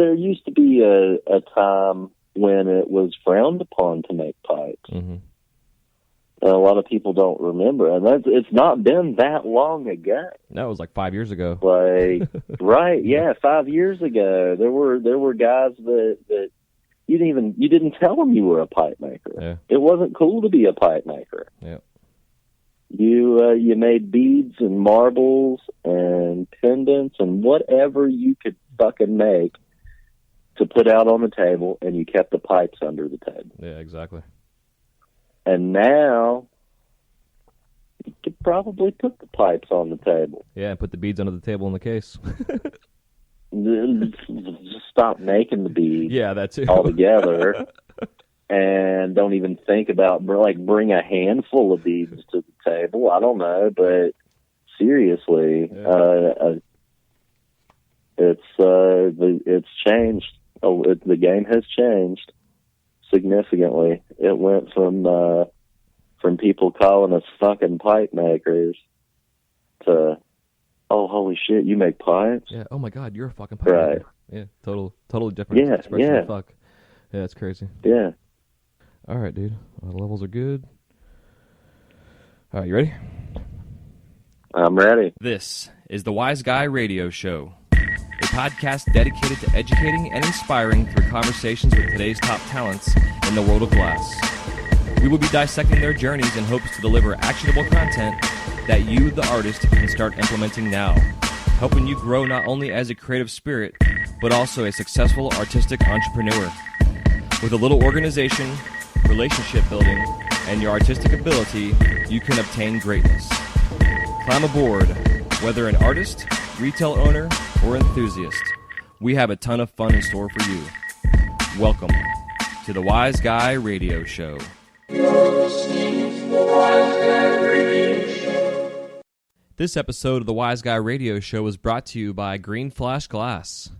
there used to be a time when it was frowned upon to make pipes. Mm-hmm. A lot of people don't remember, and it's not been that long ago. That was like 5 years ago. Like, right? Yeah, 5 years ago, there were guys that you didn't tell them you were a pipe maker. Yeah. It wasn't cool to be a pipe maker. Yeah. You made beads and marbles and pendants and whatever you could fucking make to put out on the table, and you kept the pipes under the table. Yeah, exactly. And now, you could probably put the pipes on the table. Yeah, and put the beads under the table in the case. Just stop making the beads. Yeah, that too. Altogether. And don't even think about, bring a handful of beads to the table. I don't know, but seriously, it's changed. The game has changed significantly. It went from people calling us fucking pipe makers to, oh, holy shit, you make pipes? Yeah. Oh my God, you're a fucking pipe maker. Yeah. Totally different expression of fuck. Yeah, it's crazy. Yeah. All right, dude. The levels are good. All right, you ready? I'm ready. This is the Wise Guy Radio Show, a podcast dedicated to educating and inspiring through conversations with today's top talents in the world of glass. We will be dissecting their journeys in hopes to deliver actionable content that you, the artist, can start implementing now, helping you grow not only as a creative spirit, but also a successful artistic entrepreneur. With a little organization, relationship building, and your artistic ability, you can obtain greatness. Climb aboard, whether an artist, retail owner, or enthusiast. We have a ton of fun in store for you. Welcome to the Wise Guy Radio Show. This episode of the Wise Guy Radio Show is brought to you by Green Flash Glass.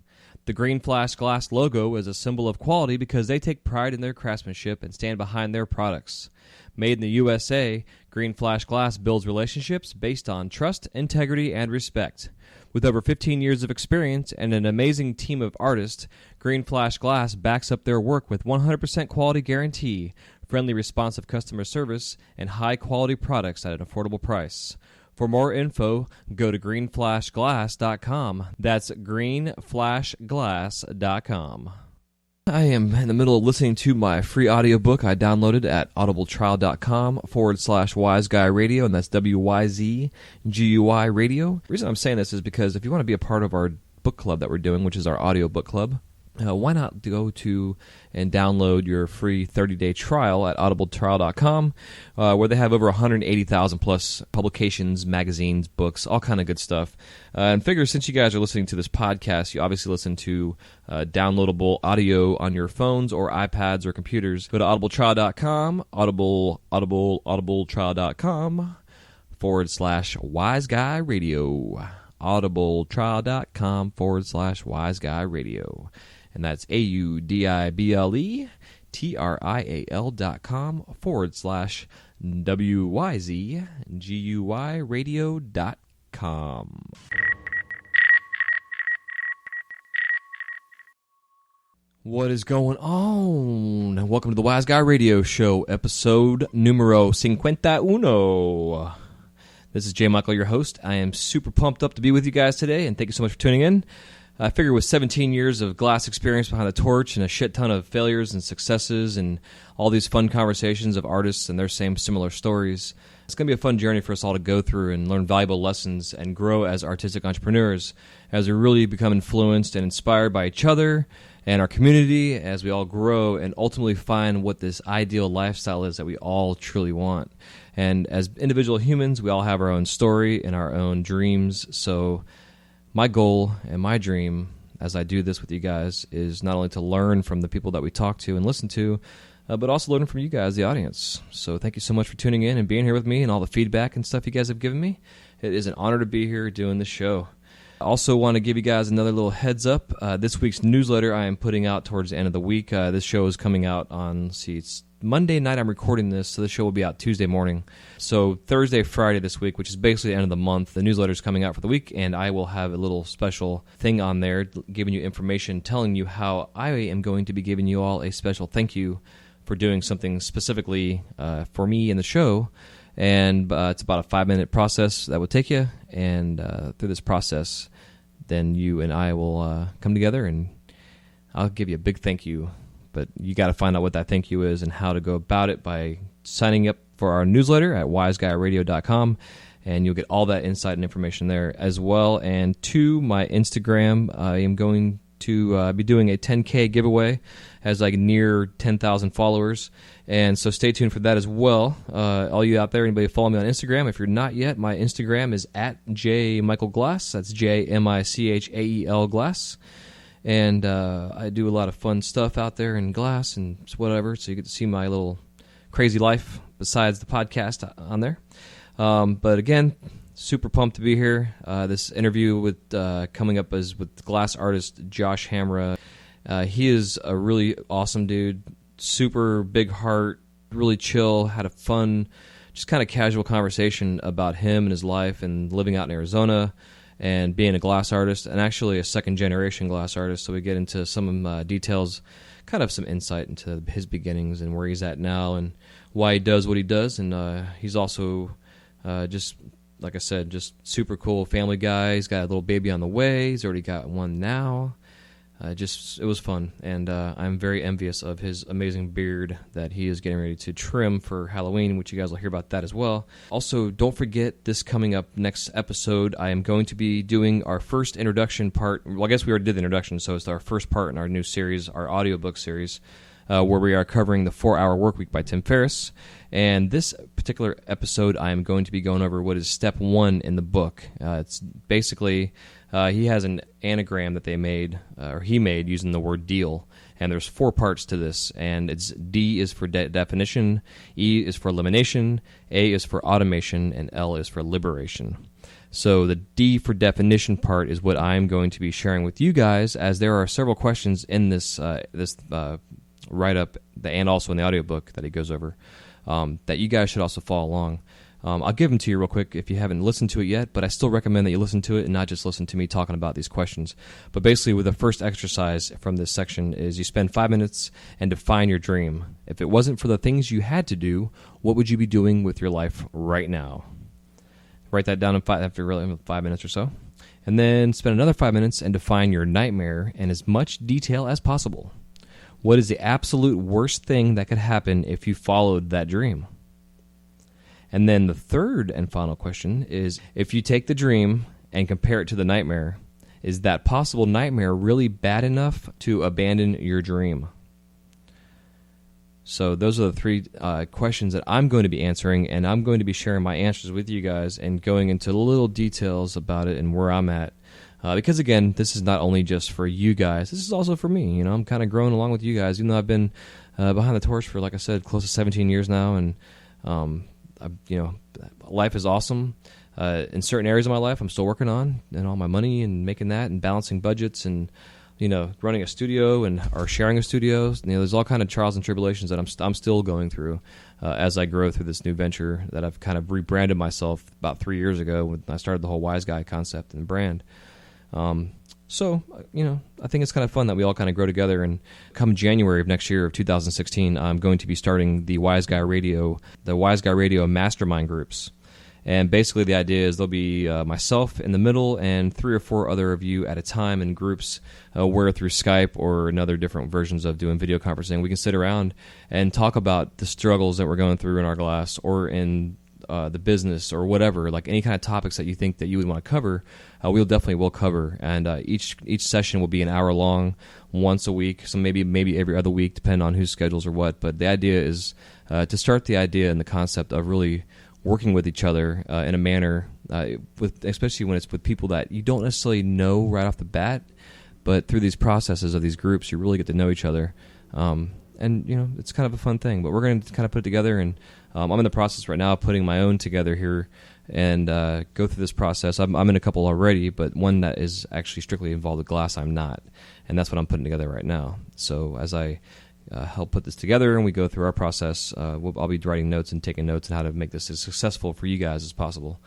The Green Flash Glass logo is a symbol of quality because they take pride in their craftsmanship and stand behind their products. Made in the USA, Green Flash Glass builds relationships based on trust, integrity, and respect. With over 15 years of experience and an amazing team of artists, Green Flash Glass backs up their work with 100% quality guarantee, friendly responsive customer service, and high-quality products at an affordable price. For more info, go to greenflashglass.com. That's greenflashglass.com. I am in the middle of listening to my free audiobook I downloaded at audibletrial.com/WiseGuyRadio, and that's WYZGUI Radio. The reason I'm saying this is because if you want to be a part of our book club that we're doing, which is our audio book club, why not go to and download your free 30-day trial at audibletrial.com, where they have over 180,000 plus publications, magazines, books, all kind of good stuff. And figure since you guys are listening to this podcast, you obviously listen to downloadable audio on your phones or iPads or computers. Go to audibletrial.com, audibletrial.com/WiseGuyRadio, audibletrial.com/WiseGuyRadio. And that's audibletrial.com/WYZGUIRadio.com. What is going on? Welcome to the Wise Guy Radio Show, episode numero 51. This is Jay Michael, your host. I am super pumped up to be with you guys today, and thank you so much for tuning in. I figure with 17 years of glass experience behind the torch and a shit ton of failures and successes and all these fun conversations of artists and their similar stories, it's going to be a fun journey for us all to go through and learn valuable lessons and grow as artistic entrepreneurs as we really become influenced and inspired by each other and our community as we all grow and ultimately find what this ideal lifestyle is that we all truly want. And as individual humans, we all have our own story and our own dreams, so my goal and my dream as I do this with you guys is not only to learn from the people that we talk to and listen to, but also learn from you guys, the audience. So thank you so much for tuning in and being here with me and all the feedback and stuff you guys have given me. It is an honor to be here doing this show. I also want to give you guys another little heads up. This week's newsletter I am putting out towards the end of the week. This show is coming out on, it's Monday night I'm recording this, so the show will be out Tuesday morning. So Thursday, Friday this week, which is basically the end of the month, the newsletter is coming out for the week, and I will have a little special thing on there giving you information, telling you how I am going to be giving you all a special thank you for doing something specifically for me in the show. And it's about a 5-minute process that will take you, and through this process, then you and I will come together, and I'll give you a big thank you. But you got to find out what that thank you is and how to go about it by signing up for our newsletter at wiseguyradio.com, and you'll get all that insight and information there as well. And to my Instagram, I am going to be doing a 10K giveaway as I near 10,000 followers, and so stay tuned for that as well. All you out there, anybody follow me on Instagram? If you're not yet, my Instagram is at jmichaelglass. That's JMICHAEL Glass. And I do a lot of fun stuff out there in Glass and whatever, so you get to see my little crazy life besides the podcast on there. But again, super pumped to be here. This interview with coming up is with Glass artist Josh Hamra. He is a really awesome dude, super big heart, really chill, had a fun, just kind of casual conversation about him and his life and living out in Arizona and being a glass artist, and actually a second-generation glass artist. So we get into some details, kind of some insight into his beginnings and where he's at now and why he does what he does. And he's also just, like I said, just super cool family guy. He's got a little baby on the way. He's already got one now. It was fun, and I'm very envious of his amazing beard that he is getting ready to trim for Halloween, which you guys will hear about that as well. Also, don't forget, this coming up next episode, I am going to be doing our first introduction part. Well, I guess we already did the introduction, so it's our first part in our new series, our audiobook series, where we are covering the 4-Hour Workweek by Tim Ferriss. And this particular episode, I am going to be going over what is step 1 in the book. It's basically... he has an anagram that they made, or he made, using the word deal, and there's 4 parts to this, and it's D is for definition, E is for elimination, A is for automation, and L is for liberation. So the D for definition part is what I'm going to be sharing with you guys, as there are several questions in this write-up, and also in the audiobook that he goes over, that you guys should also follow along. I'll give them to you real quick if you haven't listened to it yet, but I still recommend that you listen to it and not just listen to me talking about these questions. But basically, with the first exercise from this section is you spend 5 minutes and define your dream. If it wasn't for the things you had to do, what would you be doing with your life right now? Write that down after 5 minutes or so. And then spend another 5 minutes and define your nightmare in as much detail as possible. What is the absolute worst thing that could happen if you followed that dream? And then the third and final question is, if you take the dream and compare it to the nightmare, is that possible nightmare really bad enough to abandon your dream? So those are the 3 questions that I'm going to be answering, and I'm going to be sharing my answers with you guys and going into little details about it and where I'm at. Because, again, this is not only just for you guys. This is also for me. You know, I'm kind of growing along with you guys, even though I've been behind the torch for, like I said, close to 17 years now, and life is awesome. In certain areas of my life, I'm still working on, and all my money and making that and balancing budgets and, running a studio or sharing a studio. There's all kind of trials and tribulations that I'm still going through as I grow through this new venture that I've kind of rebranded myself about 3 years ago when I started the whole Wise Guy concept and brand. So, I think it's kind of fun that we all kind of grow together, and come January of next year of 2016, I'm going to be starting the Wise Guy Radio mastermind groups. And basically the idea is there'll be myself in the middle and 3 or 4 other of you at a time in groups where through Skype or another different versions of doing video conferencing, we can sit around and talk about the struggles that we're going through in our glass or in the business or whatever, like any kind of topics that you think that you would want to cover, we'll cover. And each session will be an hour long, once a week, so maybe every other week, depending on whose schedules or what. But the idea is to start the idea and the concept of really working with each other in a manner, especially when it's with people that you don't necessarily know right off the bat, but through these processes of these groups, you really get to know each other. And, it's kind of a fun thing. But we're going to kind of put it together, and I'm in the process right now of putting my own together here and go through this process. I'm in a couple already, but one that is actually strictly involved with glass, I'm not. And that's what I'm putting together right now. So as I help put this together, and we go through our process. I'll be writing notes and taking notes on how to make this as successful for you guys as possible,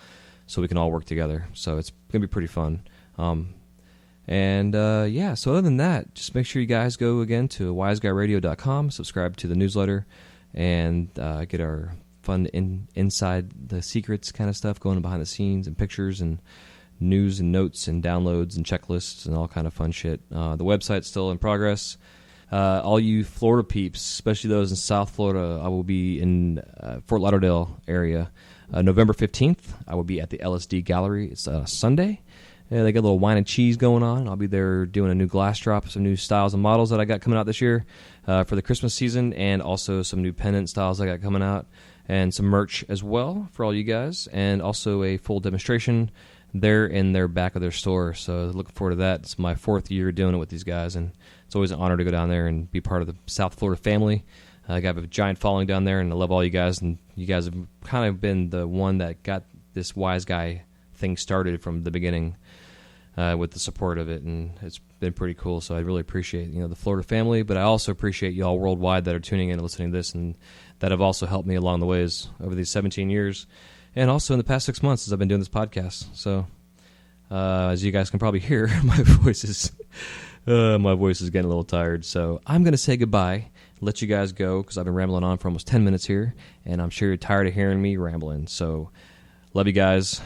so we can all work together. So it's going to be pretty fun. So other than that, just make sure you guys go again to wiseguyradio.com, subscribe to the newsletter, and get our fun inside the secrets kind of stuff going behind the scenes and pictures and news and notes and downloads and checklists and all kind of fun shit. The website's still in progress. All you Florida peeps, especially those in South Florida, I will be in Fort Lauderdale area. November 15th, I will be at the LSD Gallery. It's Sunday. They got a little wine and cheese going on. I'll be there doing a new glass drop, some new styles and models that I got coming out this year for the Christmas season, and also some new pendant styles I got coming out, and some merch as well for all you guys, and also a full demonstration there in their back of their store. So looking forward to that. It's my 4th year doing it with these guys, and it's always an honor to go down there and be part of the South Florida family. I got a giant following down there, and I love all you guys, and you guys have kind of been the one that got this Wise Guy thing started from the beginning with the support of it, and it's been pretty cool. So I really appreciate the Florida family, but I also appreciate you all worldwide that are tuning in and listening to this, and that have also helped me along the ways over these 17 years, and also in the past 6 months as I've been doing this podcast. So as you guys can probably hear, my voice is getting a little tired. So I'm going to say goodbye, let you guys go, because I've been rambling on for almost 10 minutes here, and I'm sure you're tired of hearing me rambling. So love you guys.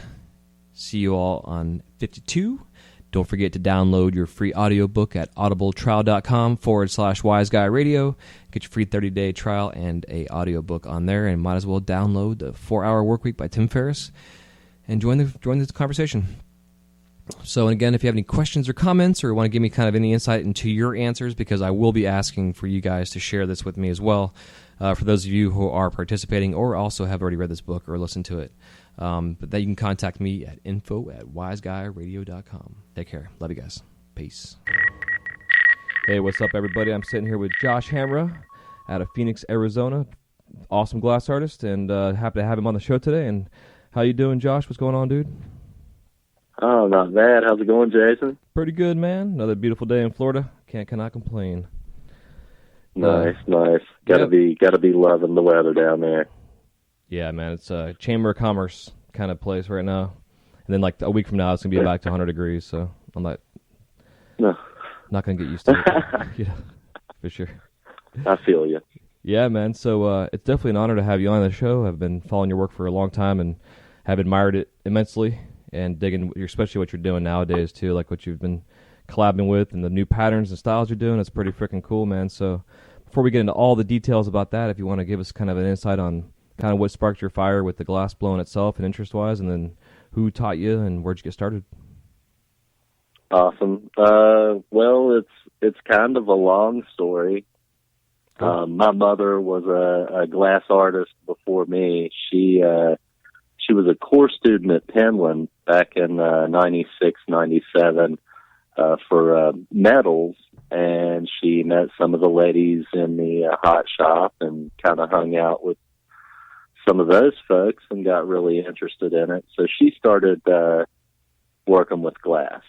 See you all on 52. Don't forget to download your free audiobook at audibletrial.com/wiseguyradio. Get your free 30-day trial and a audiobook on there, and might as well download the 4-Hour Workweek by Tim Ferriss and join the conversation. So, and again, if you have any questions or comments, or want to give me kind of any insight into your answers, because I will be asking for you guys to share this with me as well, for those of you who are participating or also have already read this book or listened to it. But then you can contact me at info@wiseguyradio.com. Take care. Love you guys. Peace. Hey, what's up, everybody? I'm sitting here with Josh Hamra out of Phoenix, Arizona. Awesome glass artist, and happy to have him on the show today. And how you doing, Josh? What's going on, dude? Oh, not bad. How's it going, Jason? Pretty good, man. Another beautiful day in Florida. Cannot complain. Nice. Gotta be loving the weather down there. Yeah, man, it's a Chamber of Commerce kind of place right now. And then, like, a week from now, it's going to be back to 100 degrees, so I'm not going to get used to it. For sure. I feel you. Yeah, man, so it's definitely an honor to have you on the show. I've been following your work for a long time and have admired it immensely, and digging, especially what you're doing nowadays, too, like what you've been collabing with and the new patterns and styles you're doing. It's pretty freaking cool, man. So before we get into all the details about that, if you want to give us kind of an insight on kind of what sparked your fire with the glass blowing itself and interest-wise, and then who taught you and where'd you get started? Awesome. Well, it's kind of a long story. Cool. My mother was a glass artist before me. She was a core student at Penland back in 96, 97 for metals, and she met some of the ladies in the hot shop and kind of hung out with some of those folks and got really interested in it. So she started working with glass.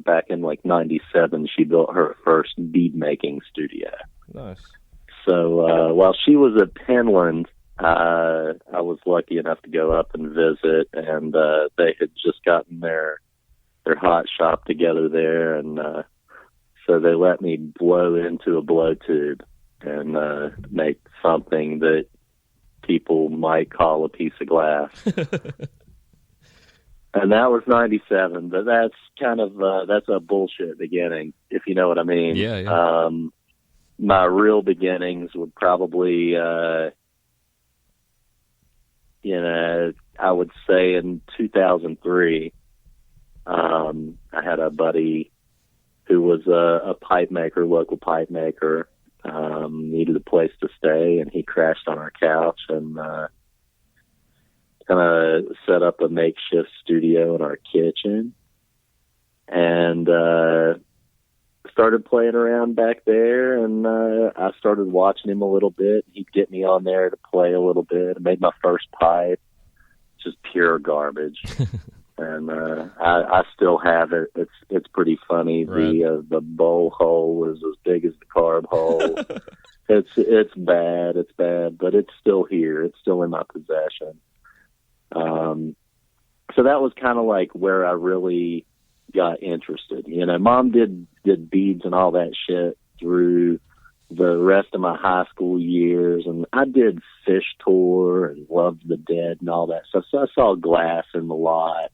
Back in like 97, she built her first bead making studio. Nice. So while she was at Penland, I was lucky enough to go up and visit, and they had just gotten their hot shop together there, and so they let me blow into a blow tube and make something that people might call a piece of glass. And that was 97, but that's kind of, that's a bullshit beginning, if you know what I mean. Yeah. My real beginnings would probably, I would say in 2003, I had a buddy who was a pipe maker, local pipe maker, needed a place to stay, and he crashed on our couch and kind of set up a makeshift studio in our kitchen, and started playing around back there, and I started watching him a little bit. He'd get me on there to play a little bit. I made my first pipe, just pure garbage. And I still have it. It's pretty funny. Right. The bowl hole was as big as the carb hole. It's bad, but it's still here. It's still in my possession. So that was kind of like where I really got interested. You know, Mom did beads and all that shit through the rest of my high school years, and I did Fish Tour and Loved the Dead and all that stuff. So I saw glass in the lot.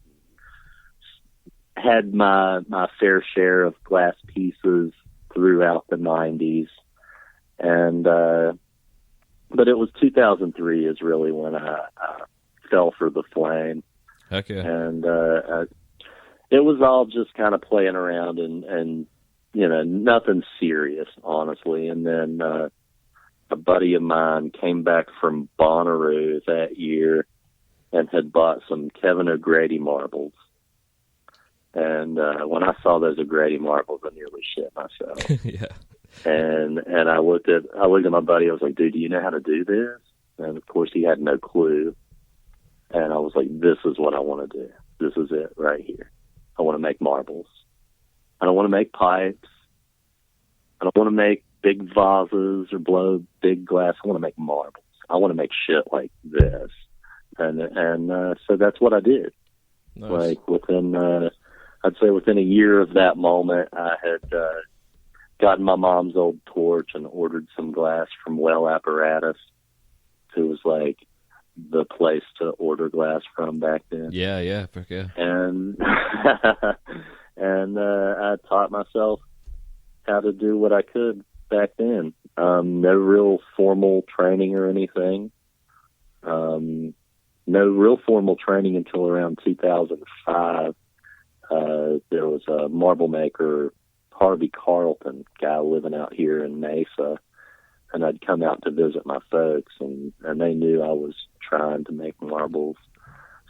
Had my fair share of glass pieces throughout the 90s. And, but it was 2003 is really when I fell for the flame. Okay. And, it was all just kind of playing around and, you know, nothing serious, honestly. And then, a buddy of mine came back from Bonnaroo that year and had bought some Kevin O'Grady marbles. And, when I saw those O'Grady marbles, I nearly shit myself. Yeah. And I looked at my buddy. I was like, dude, do you know how to do this? And of course he had no clue. And I was like, this is what I want to do. This is it right here. I want to make marbles. I don't want to make pipes. I don't want to make big vases or blow big glass. I want to make marbles. I want to make shit like this. And so that's what I did. Nice. Like within, I'd say within a year of that moment, I had, gotten my mom's old torch and ordered some glass from Well Apparatus, who was like the place to order glass from back then. Yeah. And and I taught myself how to do what I could back then. No real formal training or anything. No real formal training until around 2005. There was a marble maker, Harvey Carlton, guy living out here in Mesa, and I'd come out to visit my folks, and they knew I was trying to make marbles,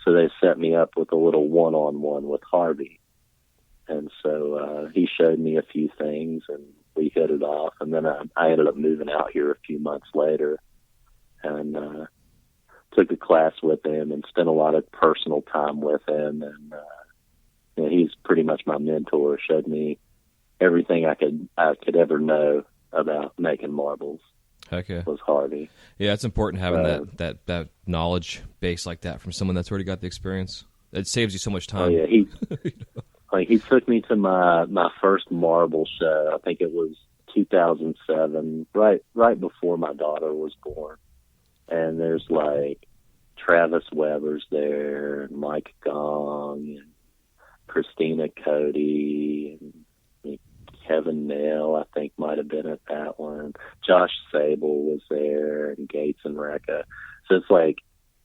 so they set me up with a little one-on-one with Harvey, and so he showed me a few things, and we hit it off, and then I ended up moving out here a few months later, and took a class with him and spent a lot of personal time with him, and you know, he's pretty much my mentor, showed me everything I could ever know about making marbles. Heck yeah. Was Harvey. Yeah, it's important having that knowledge base like that from someone that's already got the experience. It saves you so much time. Oh yeah, he took me to my first marble show. I think it was 2007, right before my daughter was born. And there's like Travis Weber's there, and Mike Gong, and Christina Cody, and Kevin Nail, I think, might have been at that one. Josh Sable was there, and Gates and Recca. So it's like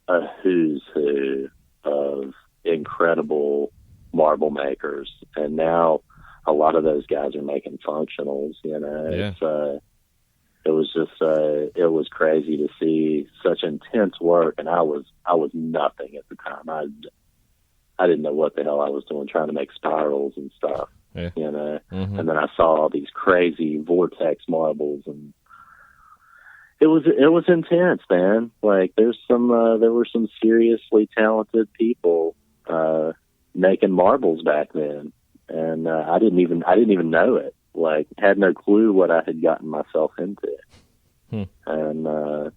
a who's who of incredible marble makers. And now a lot of those guys are making functionals, you know. Yeah. It was just, it was crazy to see such intense work, and I was nothing at the time. I didn't know what the hell I was doing, trying to make spirals and stuff. Yeah. You know, Mm-hmm. and then I saw all these crazy Vortex marbles, and it was intense, man. Like there were some seriously talented people making marbles back then, and I didn't even know it. Like had no clue what I had gotten myself into, and so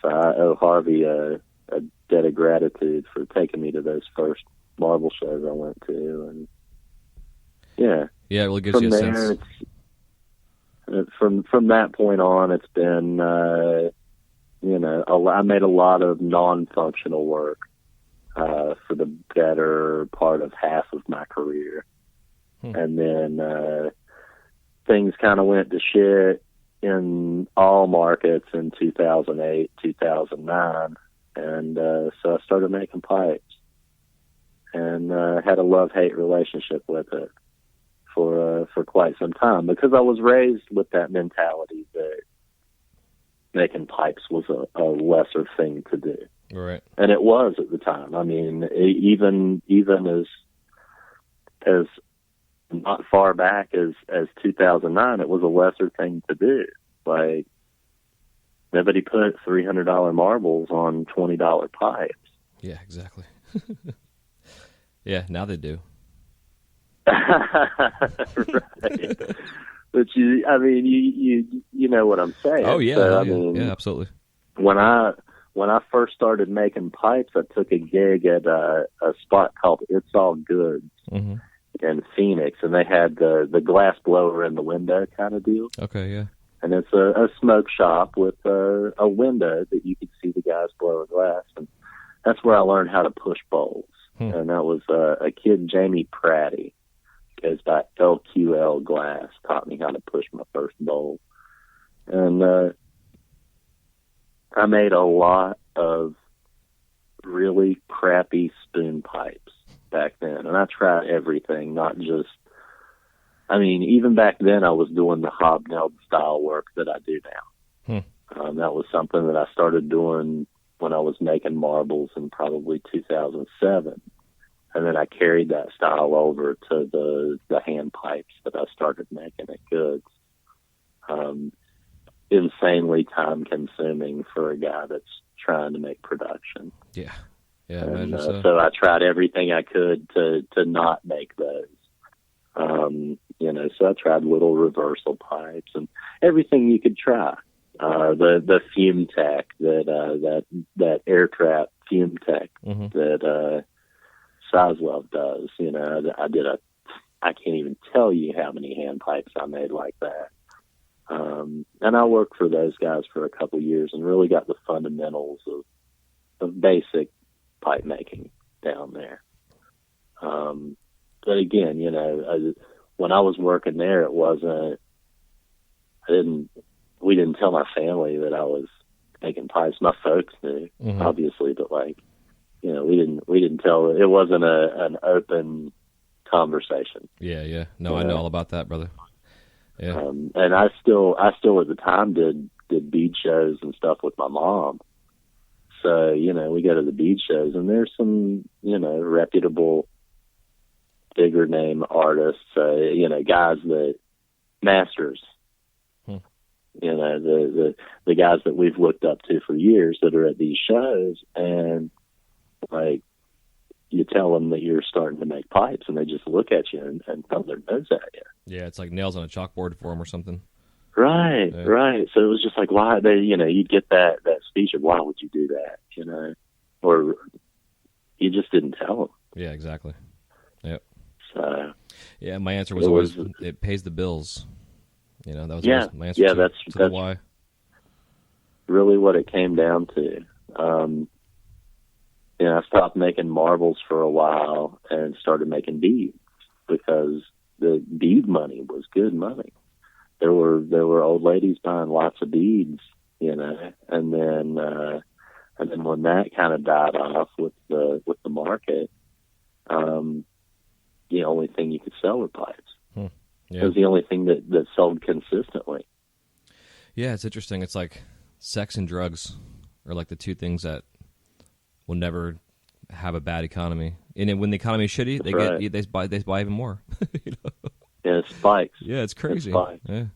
I owe Harvey a debt of gratitude for taking me to those first marble shows I went to, and yeah, it really gives you a sense. From that point on, it's been, you know, I made a lot of non-functional work for the better part of half of my career. And then things kind of went to shit in all markets in 2008, 2009. And so I started making pipes and had a love-hate relationship with it for quite some time, because I was raised with that mentality that making pipes was a lesser thing to do. Right. And it was at the time. I mean, even as not far back as 2009, it was a lesser thing to do. Like, nobody put $300 marbles on $20 pipes. Yeah, exactly. Yeah, now they do. Right. But you know what I'm saying. Oh yeah, so, yeah, absolutely. When I first started making pipes, I took a gig at a spot called It's All Goods in Phoenix, and they had the glass blower in the window kind of deal. Okay, yeah. And it's a smoke shop with a window that you could see the guys blow glass, and that's where I learned how to push bowls. And that was a kid, Jamie Pratty, goes by LQL Glass, taught me how to push my first bowl. And I made a lot of really crappy spoon pipes back then, and I tried everything, not just. Even back then, I was doing the Hobnail style work that I do now. That was something that I started doing when I was making marbles in probably 2007. And then I carried that style over to the hand pipes that I started making at Goods. Insanely time consuming for a guy that's trying to make production. Yeah. And, so I tried everything I could to not make those. So I tried little reversal pipes and everything you could try. The fume tech that air trap fume tech that Sizewell does. I can't even tell you how many hand pipes I made like that. And I worked for those guys for a couple years and really got the fundamentals of basic pipe making down there. But again, when I was working there, it wasn't. We didn't tell my family that I was making pipes. My folks knew, obviously, but we didn't tell. It wasn't an open conversation. Yeah. No, I know all about that, brother. Yeah. And I still at the time did bead shows and stuff with my mom. So we go to the bead shows, and there's some reputable, bigger name artists, guys that masters, the guys that we've looked up to for years that are at these shows, and like you tell them that you're starting to make pipes, and they just look at you and thumb their nose at you. Yeah, it's like nails on a chalkboard for them or something. Right, yeah. Right. So it was just like, why they, you'd get that speech of why would you do that, or you just didn't tell them. Yeah, exactly. Yep. So, yeah, my answer was always it pays the bills. That was my answer. Yeah, that's the why. Really, what it came down to. I stopped making marbles for a while and started making beads because the bead money was good money. There were old ladies buying lots of beads, and then when that kind of died off with the market, the only thing you could sell were pipes. Yeah. It was the only thing that sold consistently. Yeah, it's interesting. It's like sex and drugs are like the two things that will never have a bad economy. And then when the economy is shitty, they buy even more. Yeah, it spikes. Yeah, it's crazy. Yeah,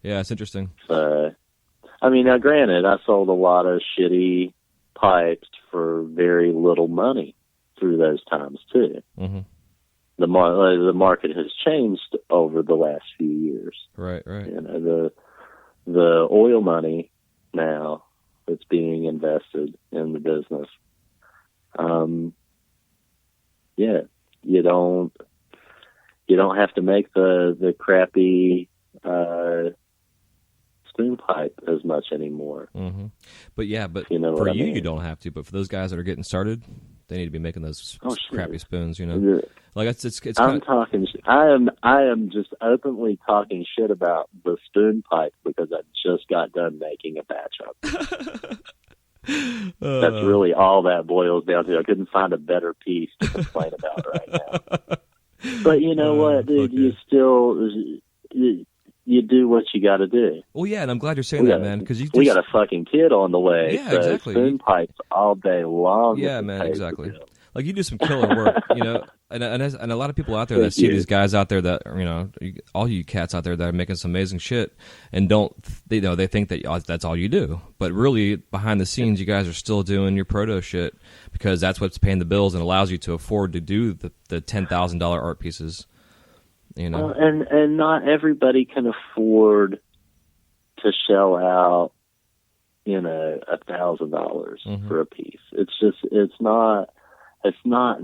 it's interesting. Now granted, I sold a lot of shitty pipes for very little money through those times too. The market has changed over the last few years. Right. The oil money now that's being invested in the business. You don't have to make the crappy spoon pipe as much anymore. But for you don't have to. But for those guys that are getting started, they need to be making those crappy spoons. Like it's. I am just openly talking shit about the spoon pipe because I just got done making a batch of. That's really all that boils down to. I couldn't find a better piece to complain about right now. But you know what, dude? You still you do what you got to do. Well, yeah, and I'm glad you're saying that, man, because we got a fucking kid on the way. Yeah, exactly. Spoon pipes all day long. Yeah, man, exactly. Like you do some killer work, and a lot of people out there that see these guys out there that all you cats out there that are making some amazing shit, and they think that that's all you do, but really behind the scenes, you guys are still doing your proto shit because that's what's paying the bills and allows you to afford to do the $10,000 art pieces. you know. And not everybody can afford to shell out, $1,000 for a piece. It's not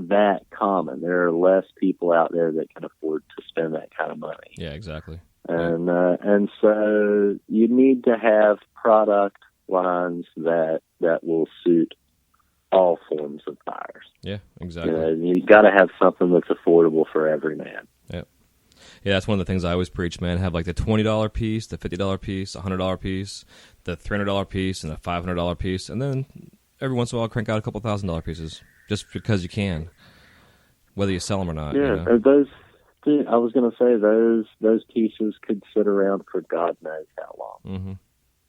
that common. There are less people out there that can afford to spend that kind of money. Yeah, exactly. And so you need to have product lines that will suit all forms of buyers. Yeah, exactly. You got to have something that's affordable for every man. Yep. Yeah, that's one of the things I always preach, man. Have like the $20 piece, the $50 piece, $100 piece, the $300 piece, and the $500 piece, and then every once in a while crank out a couple $1,000 pieces just because you can, whether you sell them or not. Yeah, I was going to say those pieces could sit around for God knows how long.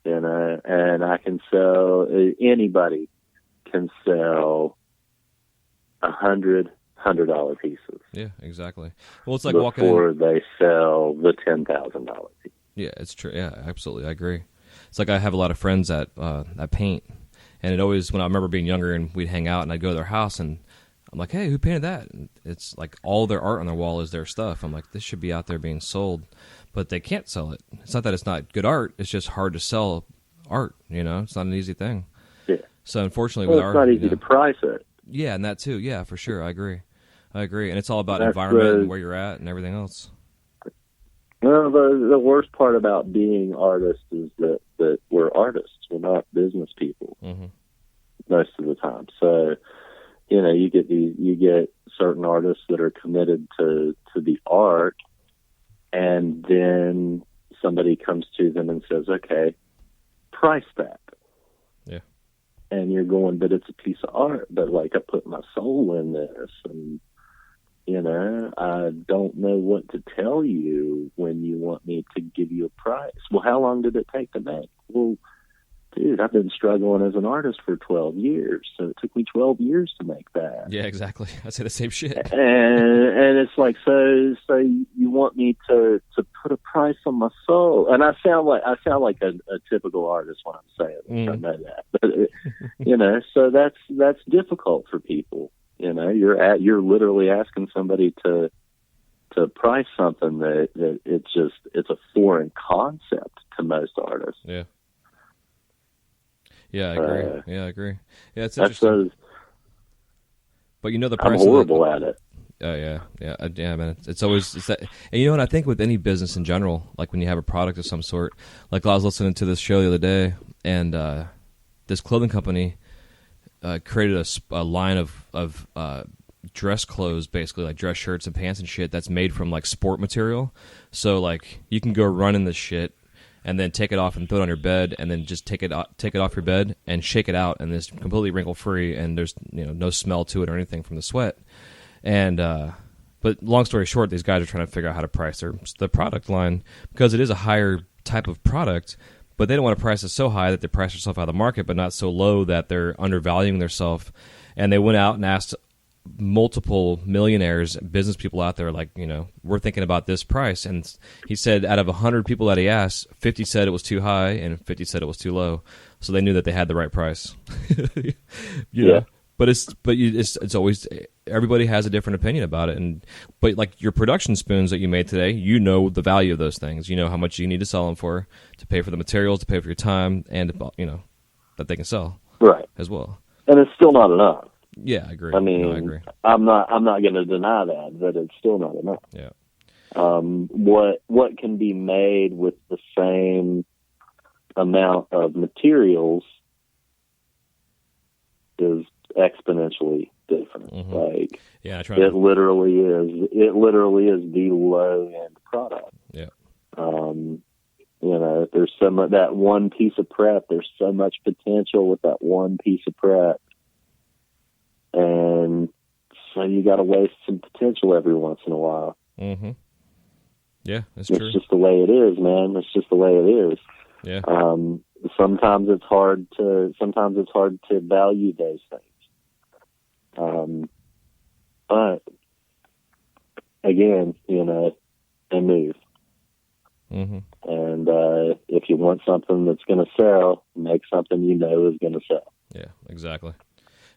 And I can sell, anybody can sell $100 pieces. Yeah, exactly. Well, it's like before they sell the $10,000 piece. Yeah, it's true. Yeah, absolutely. I agree. It's like I have a lot of friends that paint, and it always, when I remember being younger and we'd hang out and I'd go to their house and I'm like, hey, who painted that? And it's like all their art on their wall is their stuff. I'm like, this should be out there being sold, but they can't sell it. It's not that it's not good art. It's just hard to sell art. It's not an easy thing. Yeah. So unfortunately, it's not easy to price it. Yeah, and that too. Yeah, for sure. I agree. And it's all about environment and where you're at and everything else. Well, the worst part about being artists is that we're artists. We're not business people most of the time. So, you get certain artists that are committed to the art, and then somebody comes to them and says, "Okay, price that." Yeah. And you're going, but it's a piece of art. But like, I put my soul in this, and I don't know what to tell you when you want me to give you a price. Well, how long did it take to make? Well, dude, I've been struggling as an artist for 12 years, so it took me 12 years to make that. Yeah, exactly. I say the same shit. And it's like, so you want me to put a price on my soul? And I sound like a typical artist when I'm saying this. I know that, but so that's difficult for people. You're literally asking somebody to price something that it's a foreign concept to most artists. Yeah. Yeah, I agree. I agree. Yeah, it's interesting. But the price. I'm horrible at it. Oh yeah, man. It's always that. And what I think with any business in general, like when you have a product of some sort, like I was listening to this show the other day, and this clothing company created a line of dress clothes, basically like dress shirts and pants and shit that's made from like sport material. So like you can go run in this shit and then take it off and throw it on your bed, and then just take it off your bed and shake it out, and it's completely wrinkle free, and there's no smell to it or anything from the sweat. And but long story short, these guys are trying to figure out how to price the product line, because it is a higher type of product, but they don't want to price it so high that they price themselves out of the market, but not so low that they're undervaluing themselves. And they went out and asked multiple millionaires, business people out there, like, we're thinking about this price. And he said out of 100 people that he asked, 50 said it was too high and 50 said it was too low. So they knew that they had the right price. Yeah. But it's always, everybody has a different opinion about it. But like your production spoons that you made today, the value of those things. You know how much you need to sell them for, to pay for the materials, to pay for your time, and that they can sell right as well. And it's still not enough. Yeah, I agree. I mean, I agree. I'm not going to deny that, but it's still not enough. Yeah. What can be made with the same amount of materials is exponentially different. Like, it literally is the low end product. Yeah. There's that one piece of prep. There's so much potential with that one piece of prep. And so you got to waste some potential every once in a while. Mm-hmm. Yeah, that's true. It's just the way it is, man. It's just the way it is. Yeah. Sometimes it's hard to value those things. But again, they move. Mm-hmm. And if you want something that's going to sell, make something is going to sell. Yeah, exactly.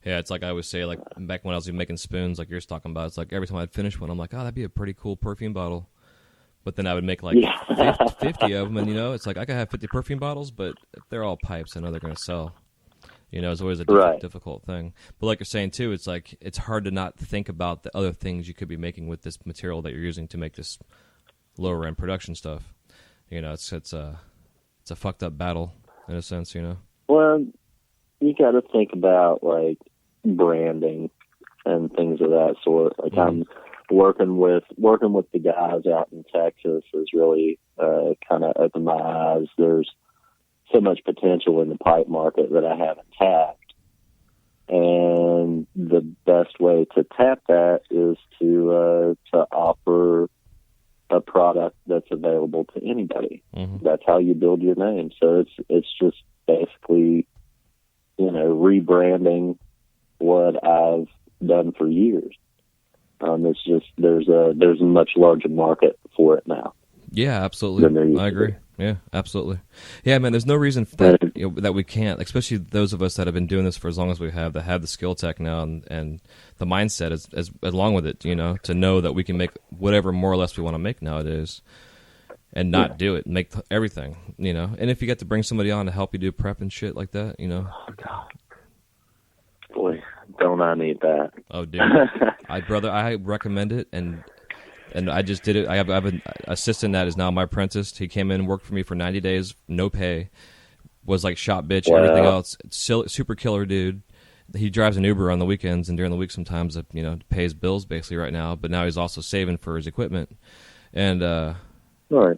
Yeah, it's like I always say, like back when I was making spoons, like you're talking about, it's like every time I'd finish one, I'm like, oh, that'd be a pretty cool perfume bottle. But then I would make like 50 of them, and it's like I could have 50 perfume bottles, but if they're all pipes, I know they're going to sell. It's always a difficult thing. But like you're saying too, it's like it's hard to not think about the other things you could be making with this material that you're using to make this lower end production stuff. It's a fucked up battle in a sense. Well, you got to think about like branding and things of that sort. Like I'm working with the guys out in Texas has really kind of opened my eyes. There's so much potential in the pipe market that I haven't tapped, and the best way to tap that is to offer a product that's available to anybody. That's how you build your name. So it's just basically rebranding what I've done for years. It's just there's a much larger market for it now. Yeah, absolutely. I agree. Yeah, absolutely. Yeah, man. There's no reason that we can't, especially those of us that have been doing this for as long as we have, that have the skill tech now and the mindset as along with it. To know that we can make whatever more or less we want to make nowadays, and not do it, make everything. And if you get to bring somebody on to help you do prep and shit like that, Oh God, boy, don't I need that? Oh, dude, I recommend it and I just did it. I have an assistant that is now my apprentice. He came in and worked for me for 90 days, no pay, was like shop bitch, everything else. Super killer dude. He drives an Uber on the weekends and during the week sometimes, to pay his bills basically right now. But now he's also saving for his equipment. And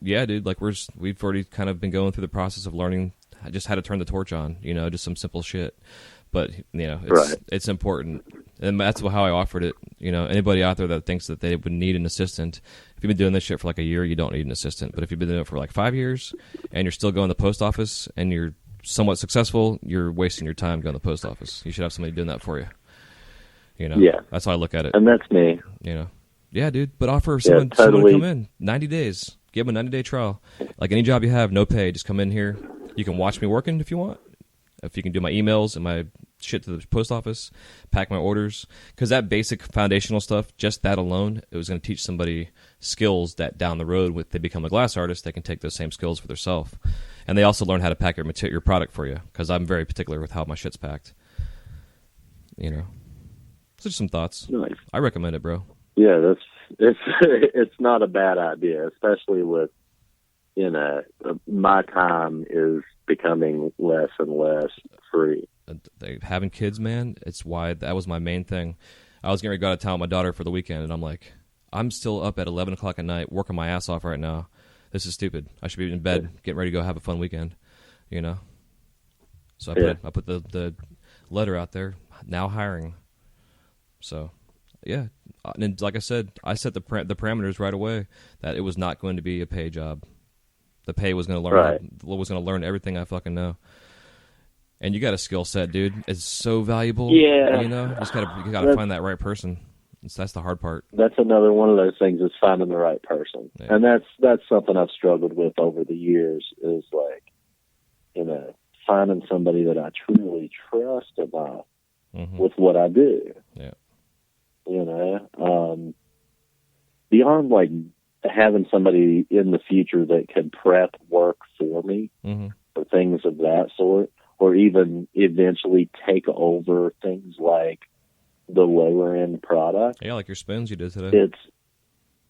yeah, dude, like we've already kind of been going through the process of learning just how to turn the torch on, just some simple shit. But it's important, and that's how I offered it. Anybody out there that thinks that they would need an assistant, if you've been doing this shit for like a year, you don't need an assistant. But if you've been doing it for like 5 years and you're still going to the post office and you're somewhat successful, you're wasting your time going to the post office. You should have somebody doing that for you. Yeah, that's how I look at it. And that's me. Yeah, dude. But offer someone to come in 90 days. Give them a 90-day trial. Like any job you have, no pay. Just come in here. You can watch me working if you want. If you can do my emails and my shit to the post office, pack my orders, because that basic foundational stuff, just that alone, it was going to teach somebody skills that down the road, if they become a glass artist, they can take those same skills for themselves. And they also learn how to pack your product for you, because I'm very particular with how my shit's packed. So just some thoughts. Nice. I recommend it, bro. Yeah, it's not a bad idea, especially with my time is becoming less and less free. Having kids, man, it's why that was my main thing. I was getting ready to go out of town with my daughter for the weekend, and I'm like, I'm still up at 11 o'clock at night working my ass off right now. This is stupid. I should be in bed getting ready to go have a fun weekend, So I put the letter out there, now hiring. So, yeah. And like I said, I set the parameters right away that it was not going to be a pay job. The pay was going to learn everything I fucking know. And you got a skill set, dude. It's so valuable. Yeah. You gotta find that right person. That's the hard part. That's another one of those things, is finding the right person. Yeah. And that's something I've struggled with over the years, is like, finding somebody that I truly trust enough with what I do. Yeah. Beyond like having somebody in the future that can prep work for me or things of that sort, or even eventually take over things like the lower end product. Yeah, like your spoons you did today.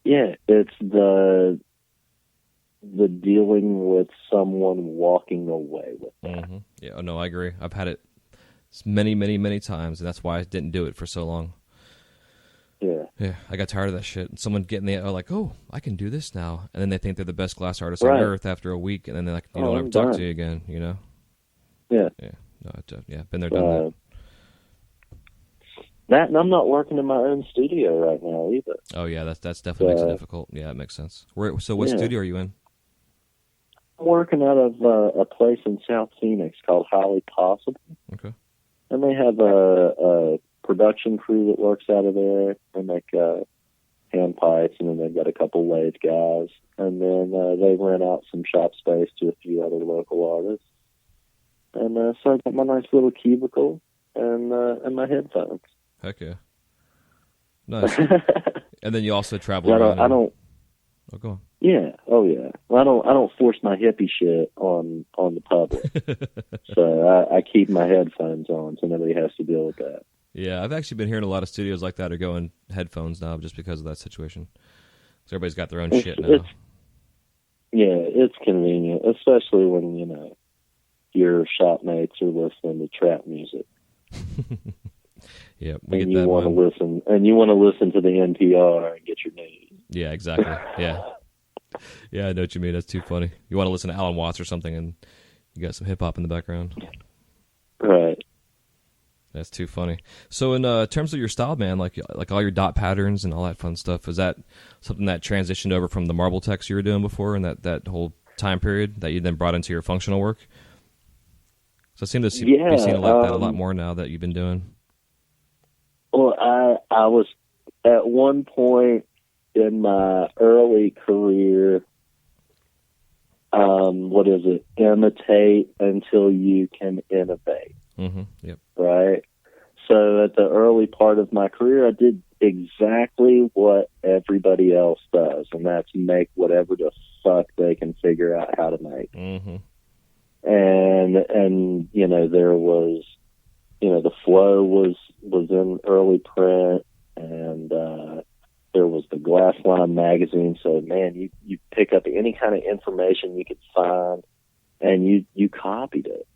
It's the dealing with someone walking away with that. Yeah, no, I agree. I've had it many, many, many times, and that's why I didn't do it for so long. Yeah, I got tired of that shit. Someone getting like, oh, I can do this now, and then they think they're the best glass artist on earth after a week, and then they're like, you don't ever talk to you again, Yeah. Yeah. No, been there, done that. That, and I'm not working in my own studio right now either. Oh yeah, that's definitely makes it difficult. Yeah, it makes sense. So what studio are you in? I'm working out of a place in South Phoenix called Highly Possible. Okay. And they have a production crew that works out of there. They make hand pipes, and then they've got a couple lathe guys. And then they rent out some shop space to a few other local artists. And so I got my nice little cubicle and my headphones. Heck yeah. Nice. And then you also travel around. Oh, go on. Yeah. Oh yeah. Well, I don't force my hippie shit on the public. So I keep my headphones on so nobody has to deal with that. Yeah, I've actually been hearing a lot of studios like that are going headphones now just because of that situation. So everybody's got their own shit now. It's convenient, especially when, you know, your shopmates are listening to trap music. Yeah, we and get you that want to one. listen, and you want to listen to the NPR and get your news. Yeah, exactly. Yeah. Yeah, I know what you mean. That's too funny. You want to listen to Alan Watts or something, and you got some hip-hop in the background. Right. That's too funny. So in terms of your style, man, like all your dot patterns and all that fun stuff, is that something that transitioned over from the marble text you were doing before and that whole time period that you then brought into your functional work? So I seem to be seeing that a lot more now that you've been doing. Well, I was at one point in my early career, imitate until you can innovate. Mm-hmm. Yep. Right? So at the early part of my career, I did exactly what everybody else does, and that's make whatever the fuck they can figure out how to make. Mm-hmm. And you know, there was, you know, the flow was in early print, and there was the Glass Line magazine. So man, you pick up any kind of information you could find, and you copied it.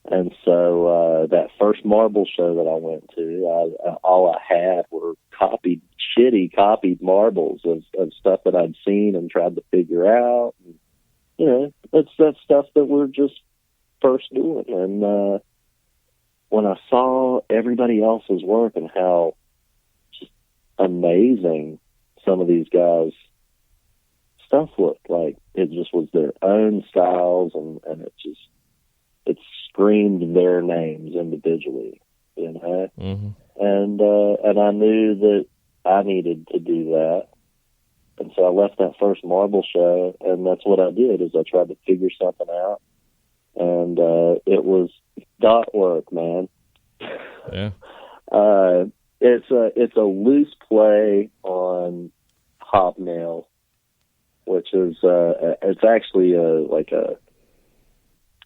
And so that first marble show that I went to, all I had were copied marbles of stuff that I'd seen and tried to figure out. And, you know, that's that stuff that we're just first doing. And when I saw everybody else's work and how just amazing some of these guys' stuff looked like, it just was their own styles, and it screamed their names individually, you know. Mm-hmm. And I knew that I needed to do that, and so I left that first marble show, and that's what I did. Is I tried to figure something out, and it was dot work, man. Yeah. It's a loose play on Hobnail, which is it's actually like a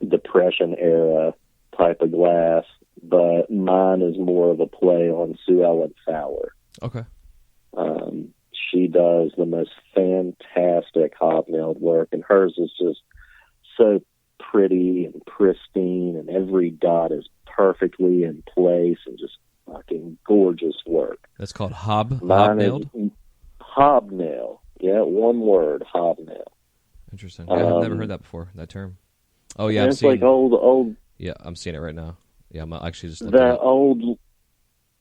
Depression era type of glass, but mine is more of a play on Sue Ellen Fowler. Okay. She does the most fantastic hobnailed work, and hers is just so pretty and pristine, and every dot is perfectly in place, and just fucking gorgeous work. That's called hobnailed? Hobnail. Yeah, one word, hobnail. Interesting. Yeah, I've never heard that before, that term. Oh, yeah, it's like old. Yeah, I'm seeing it right now. Yeah, I'm actually just looking that at old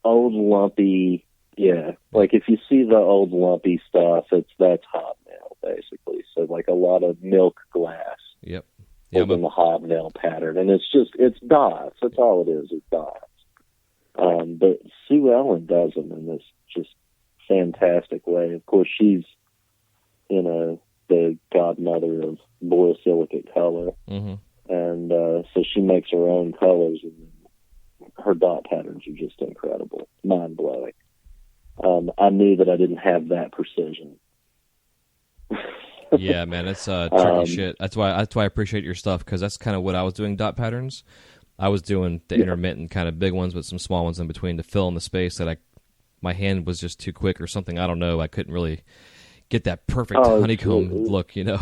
lumpy. Yeah, like if you see the old lumpy stuff, that's hobnail basically. So like a lot of milk glass. Yep. Yeah, in the hobnail pattern, and it's dots. That's all it is. It's dots. But Sue Ellen does them in this just fantastic way. Of course, she's, you know, the godmother of borosilicate color. Mm-hmm. And so she makes her own colors, and her dot patterns are just incredible, mind-blowing. I knew that I didn't have that precision. Yeah, man, that's tricky shit. That's why I appreciate your stuff, because that's kind of what I was doing, dot patterns. I was doing the intermittent kind of big ones with some small ones in between to fill in the space that my hand was just too quick or something. I don't know. I couldn't really get that perfect honeycomb look, you know.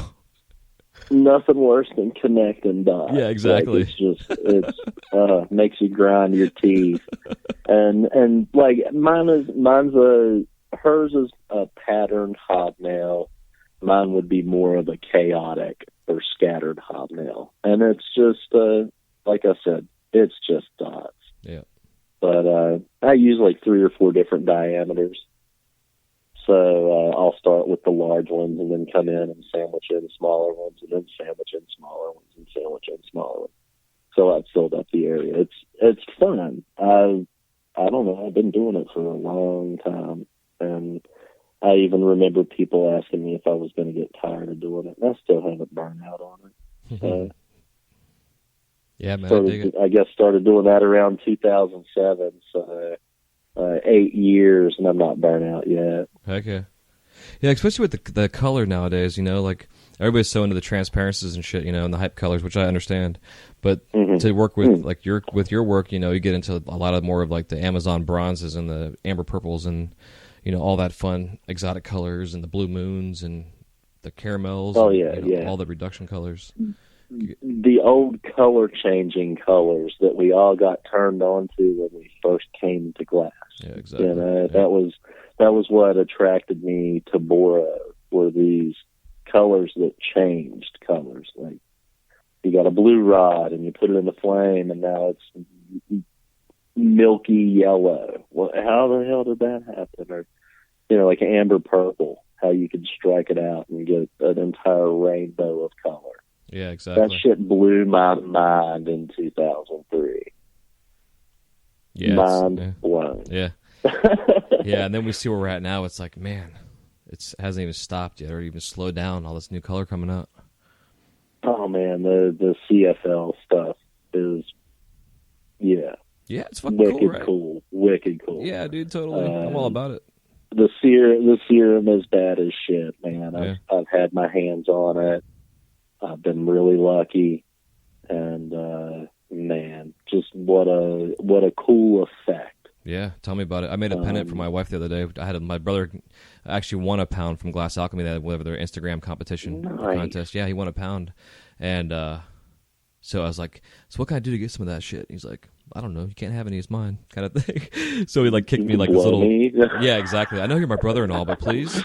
Nothing worse than connecting dots. Yeah, exactly. Like it's makes you grind your teeth. And like hers is a patterned hobnail. Mine would be more of a chaotic or scattered hobnail. And it's just like I said, it's just dots. Yeah. But I use like 3 or 4 different diameters. So I'll start with the large ones and then come in and sandwich in smaller ones, and then sandwich in smaller ones and sandwich in smaller ones. So I've filled up the area. It's fun. I don't know. I've been doing it for a long time, and I even remember people asking me if I was going to get tired of doing it. And I still haven't burned out on it. Yeah, man. I guess started doing that around 2007. So 8 years, and I'm not burnt out yet. Okay. Yeah, especially with the color nowadays, like everybody's so into the transparencies and shit, and the hype colors, which I understand. But to work with like your work, you get into a lot of more of like the Amazon bronzes and the amber purples and all that fun exotic colors and the blue moons and the caramels. Oh, and, yeah. all the reduction colors. The old color changing colors that we all got turned on to when we first came to glass. Yeah, exactly. That was what attracted me to Bora, were these colors that changed colors. Like, you got a blue rod and you put it in the flame and now it's milky yellow. Well, how the hell did that happen? Or, like amber purple, how you could strike it out and get an entire rainbow of color. Yeah, exactly. That shit blew my mind in 2003. Yeah, mind blown. Yeah. Yeah, and then we see where we're at now. It's like, man, it hasn't even stopped yet or even slowed down, all this new color coming out. Oh, man, the CFL stuff is, Yeah, it's fucking cool, right? Wicked cool. Yeah, dude, totally. I'm all about it. The serum is bad as shit, man. Yeah. I've had my hands on it. I've been really lucky. And, man, just what a cool effect. Yeah, tell me about it. I made a pennant for my wife the other day. My brother actually won a pound from Glass Alchemy. They had whatever their Instagram competition contest. Yeah, he won a pound, and so I was like, "So what can I do to get some of that shit?" He's like, "I don't know. You can't have any. It's mine," kind of thing. So he like kicked me like this little. Yeah, exactly. I know you're my brother and all, but please.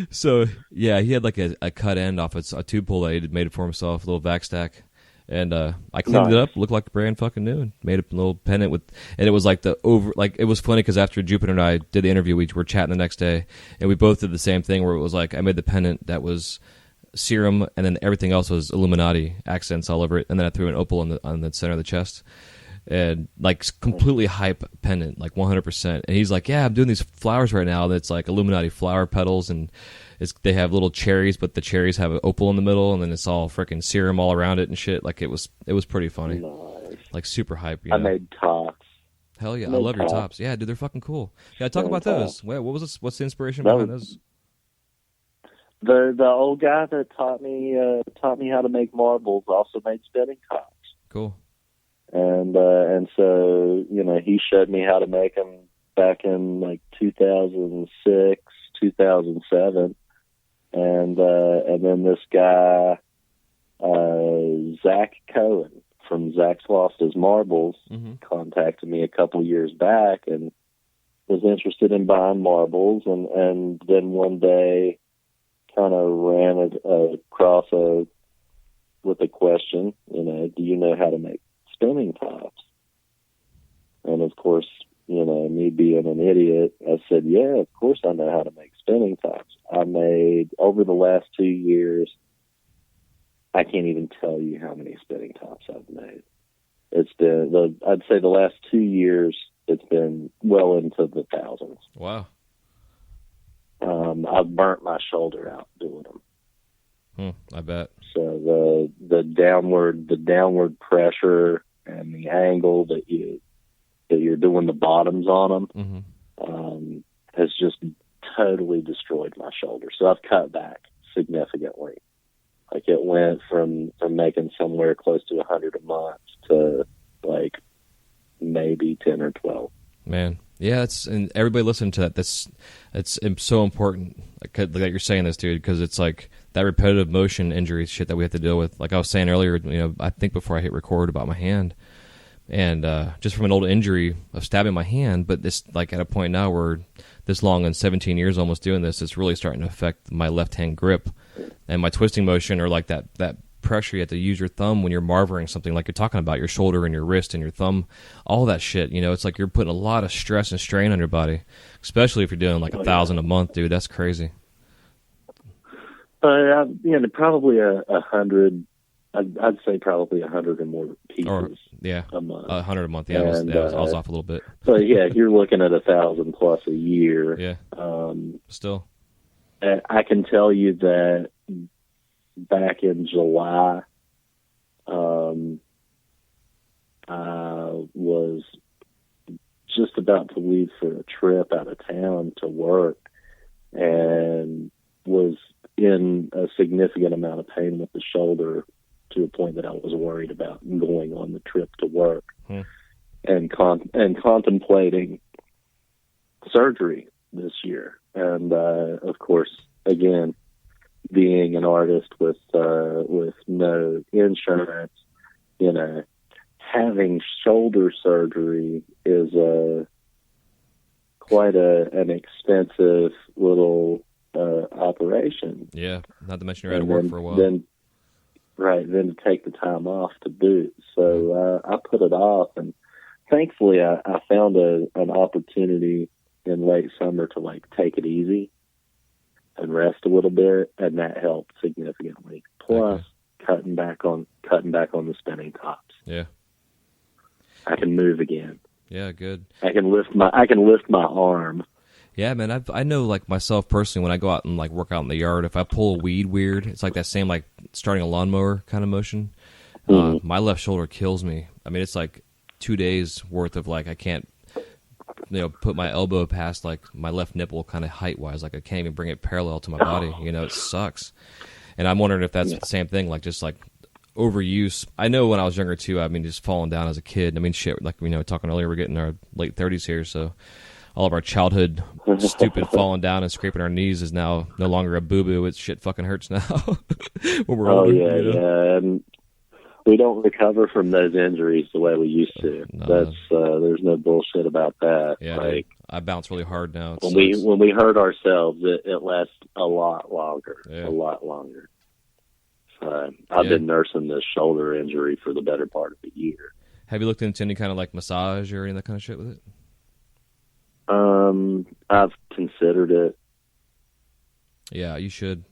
So yeah, he had like a cut end off a tube pull that he had made for himself, a little vac stack. And I cleaned it up, looked like brand fucking new, and made a little pennant and it was like it was funny because after Jupiter and I did the interview, we were chatting the next day, and we both did the same thing where it was like I made the pennant that was serum, and then everything else was Illuminati accents all over it, and then I threw an opal on the center of the chest, and like completely hype pennant, like 100%. And he's like, "Yeah, I'm doing these flowers right now that's like Illuminati flower petals and." They have little cherries, but the cherries have an opal in the middle, and then it's all freaking serum all around it and shit. Like it was pretty funny, nice. Like super hype. I made tops. Hell yeah, I love your tops. Yeah, dude, they're fucking cool. Yeah, talk about those. What was this? What's the inspiration behind those? The old guy that taught me how to make marbles also made spinning tops. Cool. And so he showed me how to make them back in like 2006, 2007. And then this guy, Zach Cohen from Zach's Lost His Marbles, contacted me a couple years back and was interested in buying marbles. And then one day kind of ran across with a question, do you know how to make spinning tops? And of course, me being an idiot, I said, yeah, of course I know how to make spinning tops. I made, over the last 2 years, I can't even tell you how many spinning tops I've made. It's been, I'd say the last 2 years, it's been well into the thousands. Wow. I've burnt my shoulder out doing them. I bet. So the downward pressure and the angle that you're doing the bottoms on them has just totally destroyed my shoulder. So I've cut back significantly. Like it went from making somewhere close to 100 a month to like maybe 10 or 12. Man, yeah, and everybody listening to that. It's so important. Like you're saying this, dude, because it's like that repetitive motion injury shit that we have to deal with. Like I was saying earlier, I think before I hit record about my hand. And just from an old injury of stabbing my hand, but this like at a point now where this long and 17 years almost doing this, it's really starting to affect my left hand grip and my twisting motion, or like that pressure you have to use your thumb when you're marvering something like you're talking about, your shoulder and your wrist and your thumb, all that shit. It's like you're putting a lot of stress and strain on your body, especially if you're doing like 1,000 a month, dude. That's crazy. Probably 100. I'd say probably 100 or more pieces. A month. 100 a month. Yeah, I was off a little bit. So yeah, you're looking at 1,000 plus a year. Yeah. Still. I can tell you that back in July, I was just about to leave for a trip out of town to work and was in a significant amount of pain with the shoulder to a point that I was worried about going on the trip to work and contemplating surgery this year. And, of course, again, being an artist with no insurance, you know, having shoulder surgery is quite an expensive little operation. Yeah, not to mention you're out of work for a while. Then to take the time off to boot. So I put it off, and thankfully I found an opportunity in late summer to like take it easy and rest a little bit, and that helped significantly. Plus, cutting back on the spinning tops. Yeah, I can move again. Yeah, good. I can lift my arm. Yeah, man, I know, like, myself personally, when I go out and, like, work out in the yard, if I pull a weed weird, it's like that same, like, starting a lawnmower kind of motion. My left shoulder kills me. I mean, it's like 2 days worth of, like, I can't, you know, put my elbow past, like, my left nipple kind of height-wise. Like, I can't even bring it parallel to my body. You know, it sucks. And I'm wondering if that's the same thing, like, just, like, overuse. I know when I was younger, too, I mean, just falling down as a kid. I mean, shit, like, you know, talking earlier, we're getting in our late 30s here, so all of our childhood stupid falling down and scraping our knees is now no longer a boo-boo. It shit fucking hurts now when we're older. Yeah, you know? yeah. And we don't recover from those injuries the way we used to. No. That's there's no bullshit about that. Yeah, like, dude, I bounce really hard now. When we hurt ourselves, it lasts a lot longer. Yeah. A lot longer. So I've been nursing this shoulder injury for the better part of a year. Have you looked into any kind of like massage or any of that kind of shit with it? I've considered it. Yeah, you should.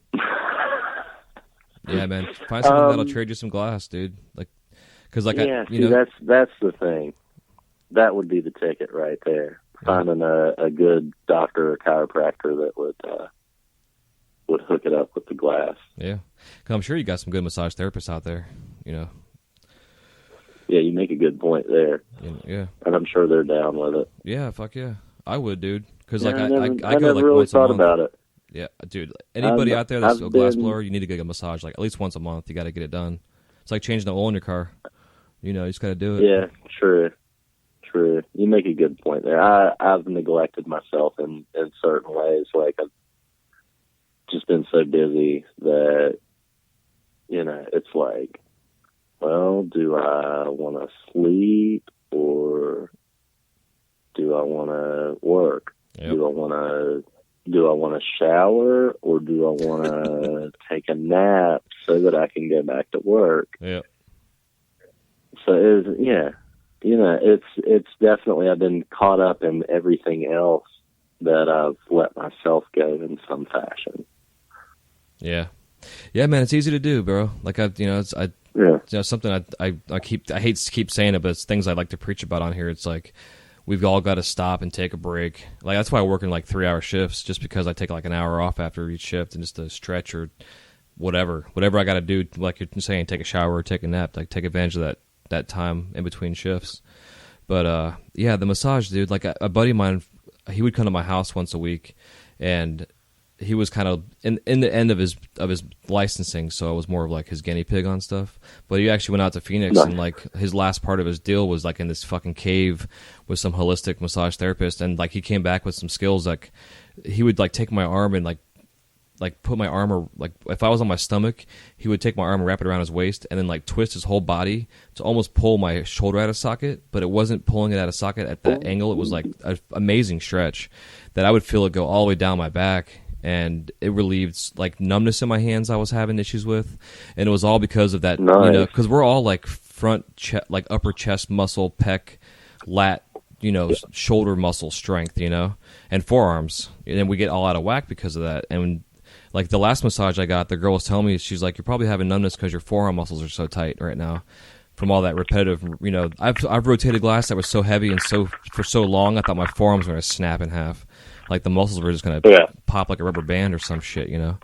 Yeah, man, find something that'll trade you some glass, dude. Like, because like that's the thing. That would be the ticket right there. Finding a good doctor or chiropractor that would hook it up with the glass. Yeah, because I'm sure you got some good massage therapists out there. You know. Yeah, you make a good point there. Yeah, and I'm sure they're down with it. Yeah, fuck yeah, I would, dude. Because I go never like really once thought a month. about it. Yeah, dude. Anybody out there that's a glass blower, you need to get a massage like at least once a month. You got to get it done. It's like changing the oil in your car. You know, you just got to do it. Yeah, true. You make a good point there. I've neglected myself in certain ways. Like I've just been so busy that, you know, it's like, well, do I want to sleep or do I want to work? Yep. Do I want to shower or do I want to take a nap so that I can go back to work? Yeah. So it's definitely, I've been caught up in everything else that I've let myself go in some fashion. Yeah. Yeah, man, it's easy to do, bro. Like it's something I hate to keep saying it, but it's things I like to preach about on here. It's like, we've all got to stop and take a break. Like that's why I work in like 3-hour shifts, just because I take like an hour off after each shift and just to stretch or whatever I got to do. Like you're saying, take a shower or take a nap, like take advantage of that time in between shifts. But yeah, the massage, dude. Like a buddy of mine, he would come to my house once a week, and he was kind of in the end of his licensing, so I was more of like his guinea pig on stuff. But he actually went out to Phoenix, and like his last part of his deal was like in this fucking cave with some holistic massage therapist, and like he came back with some skills. Like he would like take my arm and like put my arm, or like if I was on my stomach, he would take my arm and wrap it around his waist, and then like twist his whole body to almost pull my shoulder out of socket. But it wasn't pulling it out of socket at that angle. It was like an amazing stretch that I would feel it go all the way down my back. And it relieved like numbness in my hands I was having issues with, and it was all because of that. Nice. You know, because we're all like like upper chest muscle, pec, lat, you know, shoulder muscle strength, you know, and forearms, and we get all out of whack because of that. And like the last massage I got, the girl was telling me, she's like, you're probably having numbness because your forearm muscles are so tight right now from all that repetitive. You know, I've rotated glass that was so heavy and for so long, I thought my forearms were going to snap in half. Like the muscles were just going to pop like a rubber band or some shit, you know.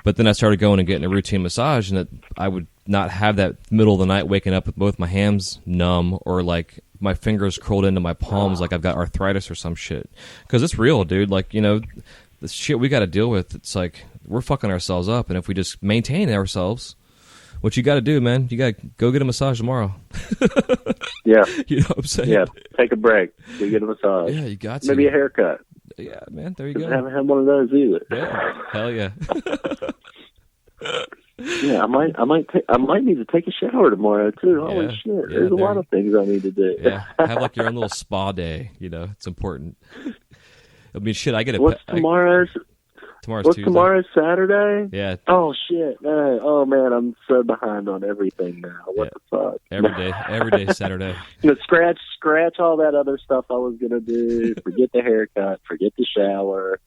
But then I started going and getting a routine massage, and that I would not have that middle of the night waking up with both my hands numb or like my fingers curled into my palms like I've got arthritis or some shit. Because it's real, dude. Like, you know, the shit we got to deal with, it's like we're fucking ourselves up. And if we just maintain ourselves, what you got to do, man, you got to go get a massage tomorrow. Yeah. You know what I'm saying? Yeah, take a break. Go get a massage. Yeah, you got to. Maybe a haircut. Yeah, man, there you go. I haven't had one of those either. Yeah, hell yeah. Yeah, I might need to take a shower tomorrow too. Holy shit! Yeah, There's a lot of things I need to do. Yeah, have like your own little spa day. You know, it's important. I mean, shit, I get it. What's tomorrow's? Tomorrow's What's Tuesday. tomorrow's Saturday? Yeah. Oh shit! Oh man, I'm so behind on everything now. What the fuck? Every day Saturday. You know, scratch all that other stuff I was gonna do. Forget the haircut. Forget the shower.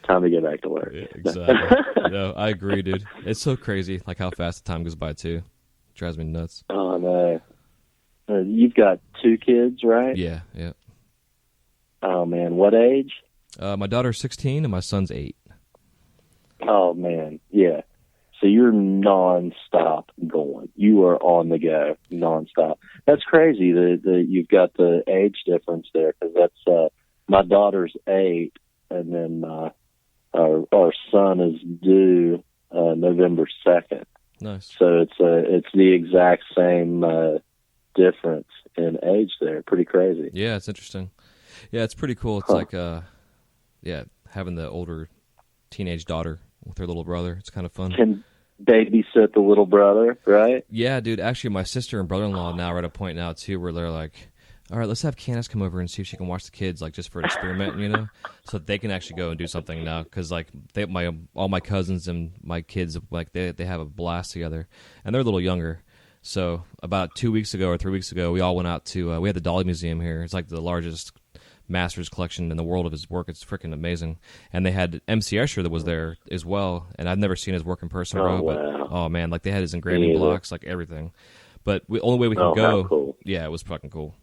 Time to get back to work. Yeah, exactly. No, I agree, dude. It's so crazy, like how fast the time goes by too. It drives me nuts. Oh no. You've got 2 kids, right? Yeah. Oh man, what age? My daughter's 16 and my son's 8. Oh man, yeah. So you're nonstop going. You are on the go, nonstop. That's crazy that you've got the age difference there, because that's my daughter's 8, and then our son is due November 2nd. Nice. So it's the exact same difference in age there. Pretty crazy. Yeah, it's interesting. Yeah, it's pretty cool. It's like having the older teenage daughter with her little brother. It's kind of fun. Can babysit the little brother, right? Yeah, dude. Actually, my sister and brother-in-law now are at a point now too where they're like, all right, let's have Candace come over and see if she can watch the kids, like just for an experiment, you know, so that they can actually go and do something now. Because like all my cousins and my kids, like they have a blast together, and they're a little younger. So about 2 weeks ago or 3 weeks ago, we all went out to we had the Dolly Museum here. It's like the largest master's collection in the world of his work. It's freaking amazing. And they had MC Escher that was there as well, and I've never seen his work in person, bro. Wow. But oh man, like they had his engraving blocks, like everything. But the only way we can go, how cool. Yeah, it was fucking cool.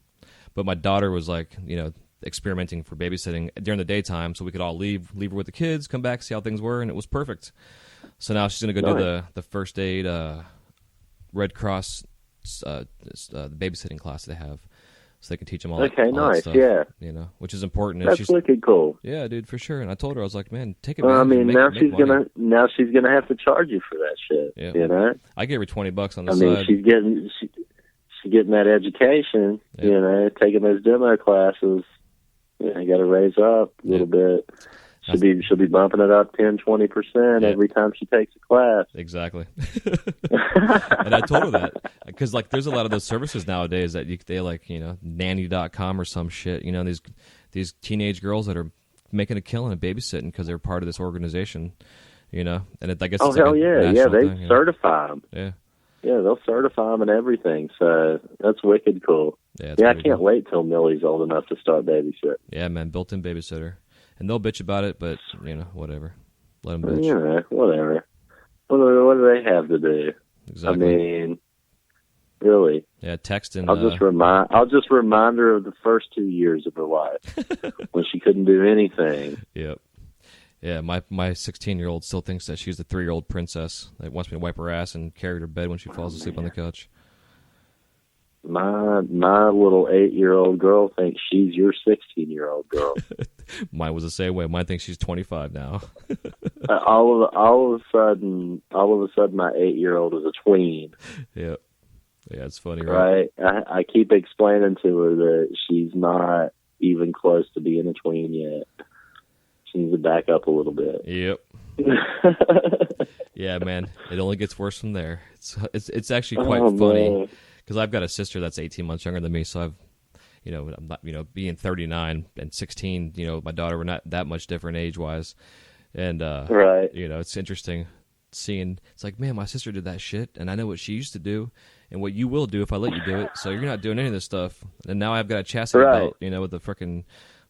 But my daughter was like, you know, experimenting for babysitting during the daytime, so we could all leave her with the kids, come back, see how things were, and it was perfect. So now she's gonna go do the first aid Red Cross the babysitting class they have, so they can teach them all. Okay, all nice, that stuff, yeah. You know, which is important. That's wicked cool. Yeah, dude, for sure. And I told her, I was like, man, take it. Well, I mean, now she's gonna have to charge you for that shit. Yeah. You know, I gave her $20 on the side. side. I mean, she's getting that education. Yeah. You know, taking those demo classes. You know, you got to raise up a little bit. She'll be bumping it up 10-20% every time she takes a class. Exactly. And I told her that because like there's a lot of those services nowadays that they like, you know, nanny.com or some shit. You know, these teenage girls that are making a killing at babysitting because they're part of this organization. You know, and I guess it's hell like yeah, they thing, certify them. Yeah. Yeah, they'll certify them and everything. So that's wicked cool. Yeah, I can't wait till Millie's old enough to start babysitting. Yeah, man, built-in babysitter. And they'll bitch about it, but, you know, whatever. Let them bitch. You know, whatever. What do they have to do? Exactly. I mean, really. Yeah, text and... I'll just remind her of the first 2 years of her life when she couldn't do anything. Yep. Yeah, my 16-year-old still thinks that she's the 3-year-old princess that wants me to wipe her ass and carry her to bed when she falls asleep on the couch. My little 8-year-old girl thinks she's your 16-year-old girl. Mine was the same way. Mine thinks she's 25 now. all of a sudden, my 8-year-old is a tween. Yep. Yeah, it's funny, right? I keep explaining to her that she's not even close to being a tween yet. She needs to back up a little bit. Yep. Yeah, man. It only gets worse from there. It's actually quite funny because I've got a sister that's 18 months younger than me, so I'm not, being 39 and 16, my daughter, we're not that much different age-wise. And, right. It's interesting seeing, it's like, man, my sister did that shit, and I know what she used to do and what you will do if I let you do it, so you're not doing any of this stuff. And now I've got a chassis belt, with a freaking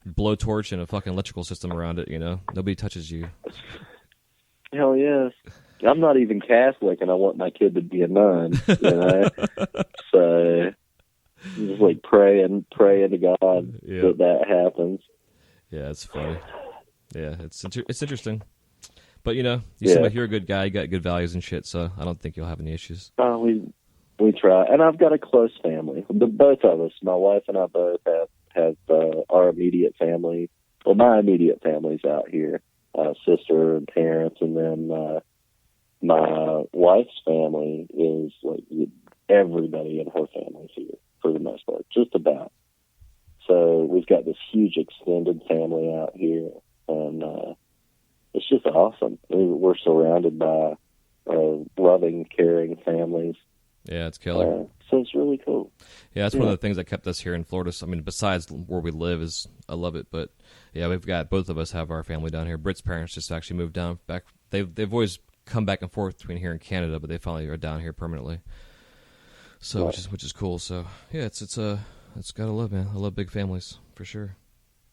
blowtorch and a fucking electrical system around it, Nobody touches you. Hell yes. I'm not even Catholic, and I want my kid to be a nun, So just like praying to God that happens. Yeah, it's funny. Yeah, it's interesting. But you seem like you're a good guy. You got good values and shit, so I don't think you'll have any issues. We We try, and I've got a close family. Both of us, my wife and I both have our immediate family. Well, my immediate family's out here, sister and parents, and then my wife's family is like everybody in her family's here for the most part, just about. So we've got this huge extended family out here, and it's just awesome. We're surrounded by loving, caring families. Yeah, it's killer. So it's really cool. Yeah, that's one of the things that kept us here in Florida. I mean, besides where we live, is I love it. But yeah, we've got, both of us have our family down here. Britt's parents just actually moved down back. They've always come back and forth between here and Canada, but they finally are down here permanently. So which is cool. So yeah, it's gotta love, man. I love big families for sure.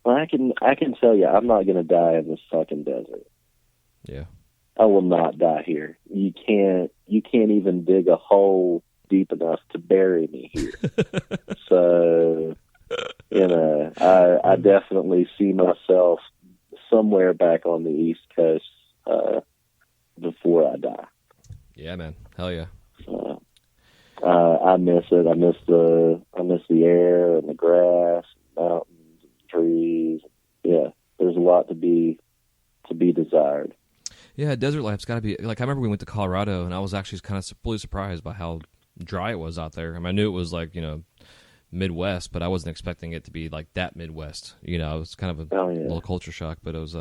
Well, I can tell you, I'm not gonna die in this fucking desert. Yeah. I will not die here. You can't even dig a hole deep enough to bury me here. So, I definitely see myself somewhere back on the East Coast before I die. Yeah, man. Hell yeah. So, I miss it. I miss the air and the grass, and mountains, and trees. Yeah, there's a lot to be desired. Yeah, desert life's got to be, like, I remember we went to Colorado, and I was actually kind of really surprised by how dry it was out there. I mean, I knew it was, like, Midwest, but I wasn't expecting it to be, like, that Midwest. It was kind of a little culture shock, but it was,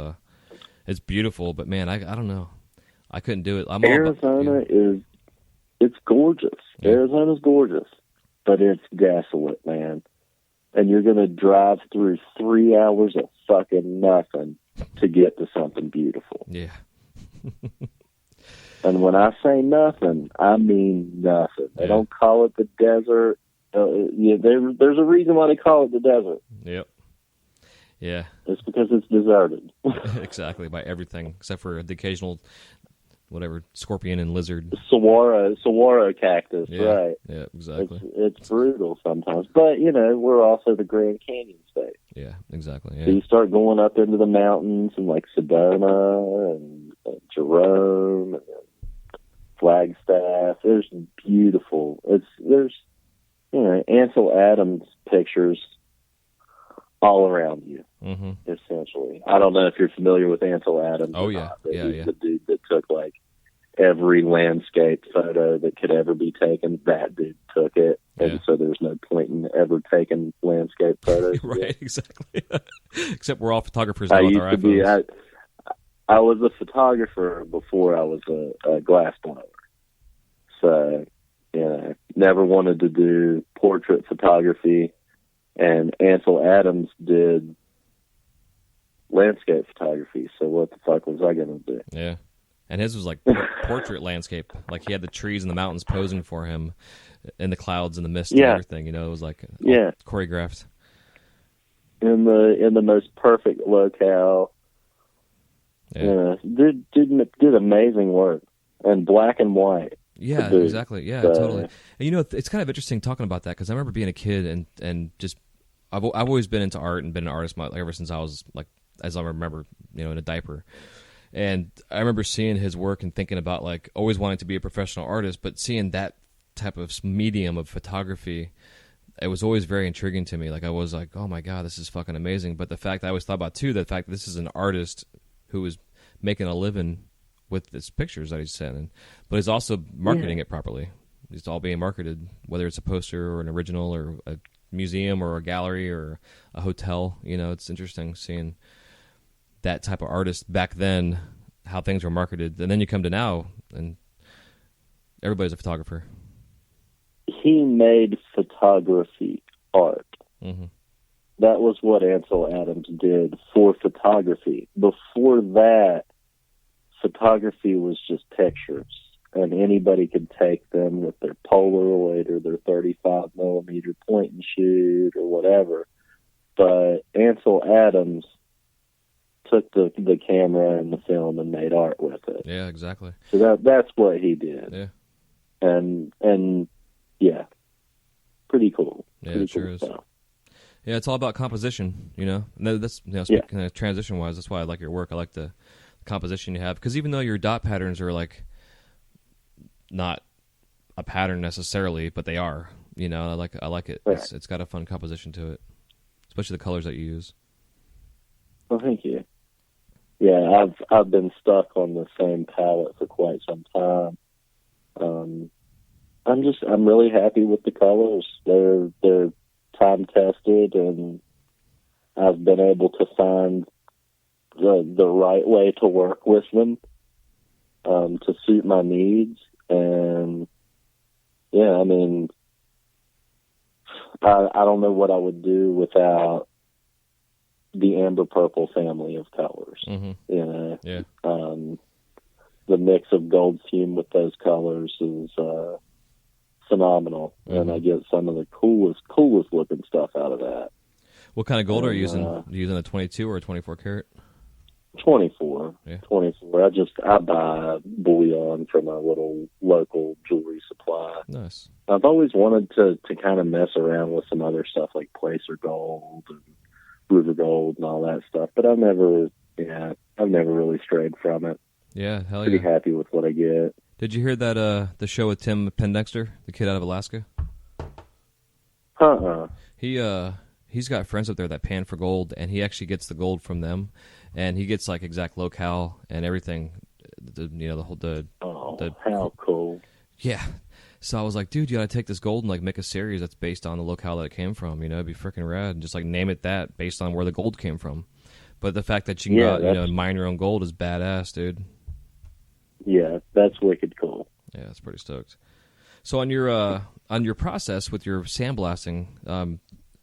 it's beautiful, but, man, I don't know. I couldn't do it. Arizona it's gorgeous. Yeah. Arizona's gorgeous, but it's desolate, man. And you're going to drive through 3 hours of fucking nothing to get to something beautiful. Yeah. And when I say nothing, I mean nothing. They don't call it the desert. There's a reason why they call it the desert. Yep. Yeah. It's because it's deserted. Exactly, by everything except for the occasional, whatever, scorpion and lizard. Saguaro cactus, yeah. Right. Yeah, exactly. It's brutal sometimes. But, we're also the Grand Canyon state. Yeah, exactly. Yeah. So you start going up into the mountains and like Sedona and Jerome and Flagstaff. There's beautiful. There's Ansel Adams pictures all around you, essentially. I don't know if you're familiar with Ansel Adams. Oh, yeah. He's the dude that took like every landscape photo that could ever be taken. That dude took it. And so there's no point in ever taking landscape photos. Right, exactly. Except we're all photographers now with our iPhones. I was a photographer before I was a glass blower. So, never wanted to do portrait photography. And Ansel Adams did landscape photography. So what the fuck was I going to do? Yeah. And his was like portrait landscape. Like he had the trees and the mountains posing for him and the clouds and the mist and everything. It was like choreographed. In the most perfect locale. Yeah. Did amazing work. And black and white. Yeah, exactly. Yeah, totally. And it's kind of interesting talking about that because I remember being a kid and just I've always been into art and been an artist ever since I was like, as I remember, in a diaper. And I remember seeing his work and thinking about like always wanting to be a professional artist, but seeing that type of medium of photography, it was always very intriguing to me. Like I was like, oh my God, this is fucking amazing. But the fact I always thought about too, the fact that this is an artist who is making a living with his pictures that he's sending, but he's also marketing it properly. It's all being marketed, whether it's a poster or an original or a museum or a gallery or a hotel. It's interesting seeing that type of artist back then, how things were marketed. And then you come to now, and everybody's a photographer. He made photography art. Mm-hmm. That was what Ansel Adams did for photography. Before that, photography was just pictures, and anybody could take them with their Polaroid or their 35 millimeter point and shoot or whatever. But Ansel Adams took the camera and the film and made art with it. Yeah, exactly. So that's what he did. Yeah. And yeah, pretty cool. Yeah, pretty it sure cool is. stuff. Yeah, it's all about composition, And that's speaking of transition-wise, that's why I like your work. I like the composition you have, because even though your dot patterns are like not a pattern necessarily, but they are. You know, I like it. Right. It's got a fun composition to it, especially the colors that you use. Well, thank you. Yeah, I've been stuck on the same palette for quite some time. I'm really happy with the colors. They're time tested, and I've been able to find the right way to work with them to suit my needs. And yeah, I mean, I don't know what I would do without the amber purple family of colors. Mm-hmm. You know, Yeah. The mix of gold fume with those colors is phenomenal, and I get some of the coolest looking stuff out of that. What kind of gold are you using? Are you using a 22 or a 24 karat? 24. Yeah. 24. I buy bullion from a little local jewelry supply. Nice. I've always wanted to kind of mess around with some other stuff like placer gold and river gold and all that stuff, but I've never really strayed from it. Yeah, hell Pretty yeah. happy with what I get. Did you hear that the show with Tim Pendexter, the kid out of Alaska? He's got friends up there that pan for gold, and he actually gets the gold from them, and he gets like exact locale and everything. How cool! Yeah. So I was like, dude, you gotta take this gold and like make a series that's based on the locale that it came from. You know, it'd be freaking rad, and just like name it that based on where the gold came from. But the fact that you can go out, and mine your own gold is badass, dude. Yeah, that's wicked cool. Yeah, that's pretty stoked. So on your process with your sandblasting,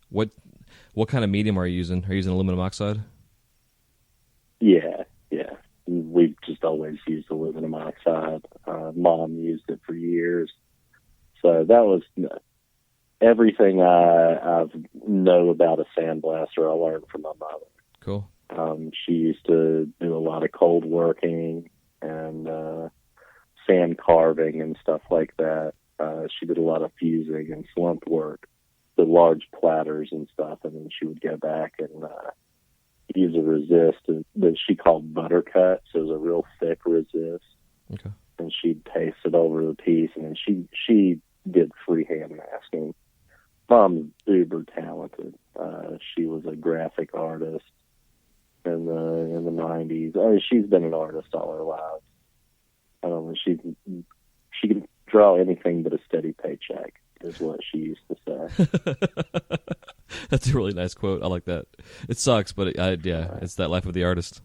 what kind of medium are you using? Are you using aluminum oxide? Yeah. We've just always used aluminum oxide. Mom used it for years. So that was everything I know about a sandblaster I learned from my mother. Cool. She used to do a lot of cold working and sand carving and stuff like that. She did a lot of fusing and slump work, the large platters and stuff, and then she would go back and use a resist that she called buttercut, so it was a real thick resist. Okay. And she'd paste it over the piece, and then she did freehand masking. Mom's uber talented. She was a graphic artist in the 90s. I mean, she's been an artist all her life. I don't know. She can draw anything but a steady paycheck, is what she used to say. That's a really nice quote. I like that. It sucks, but it's that life of the artist.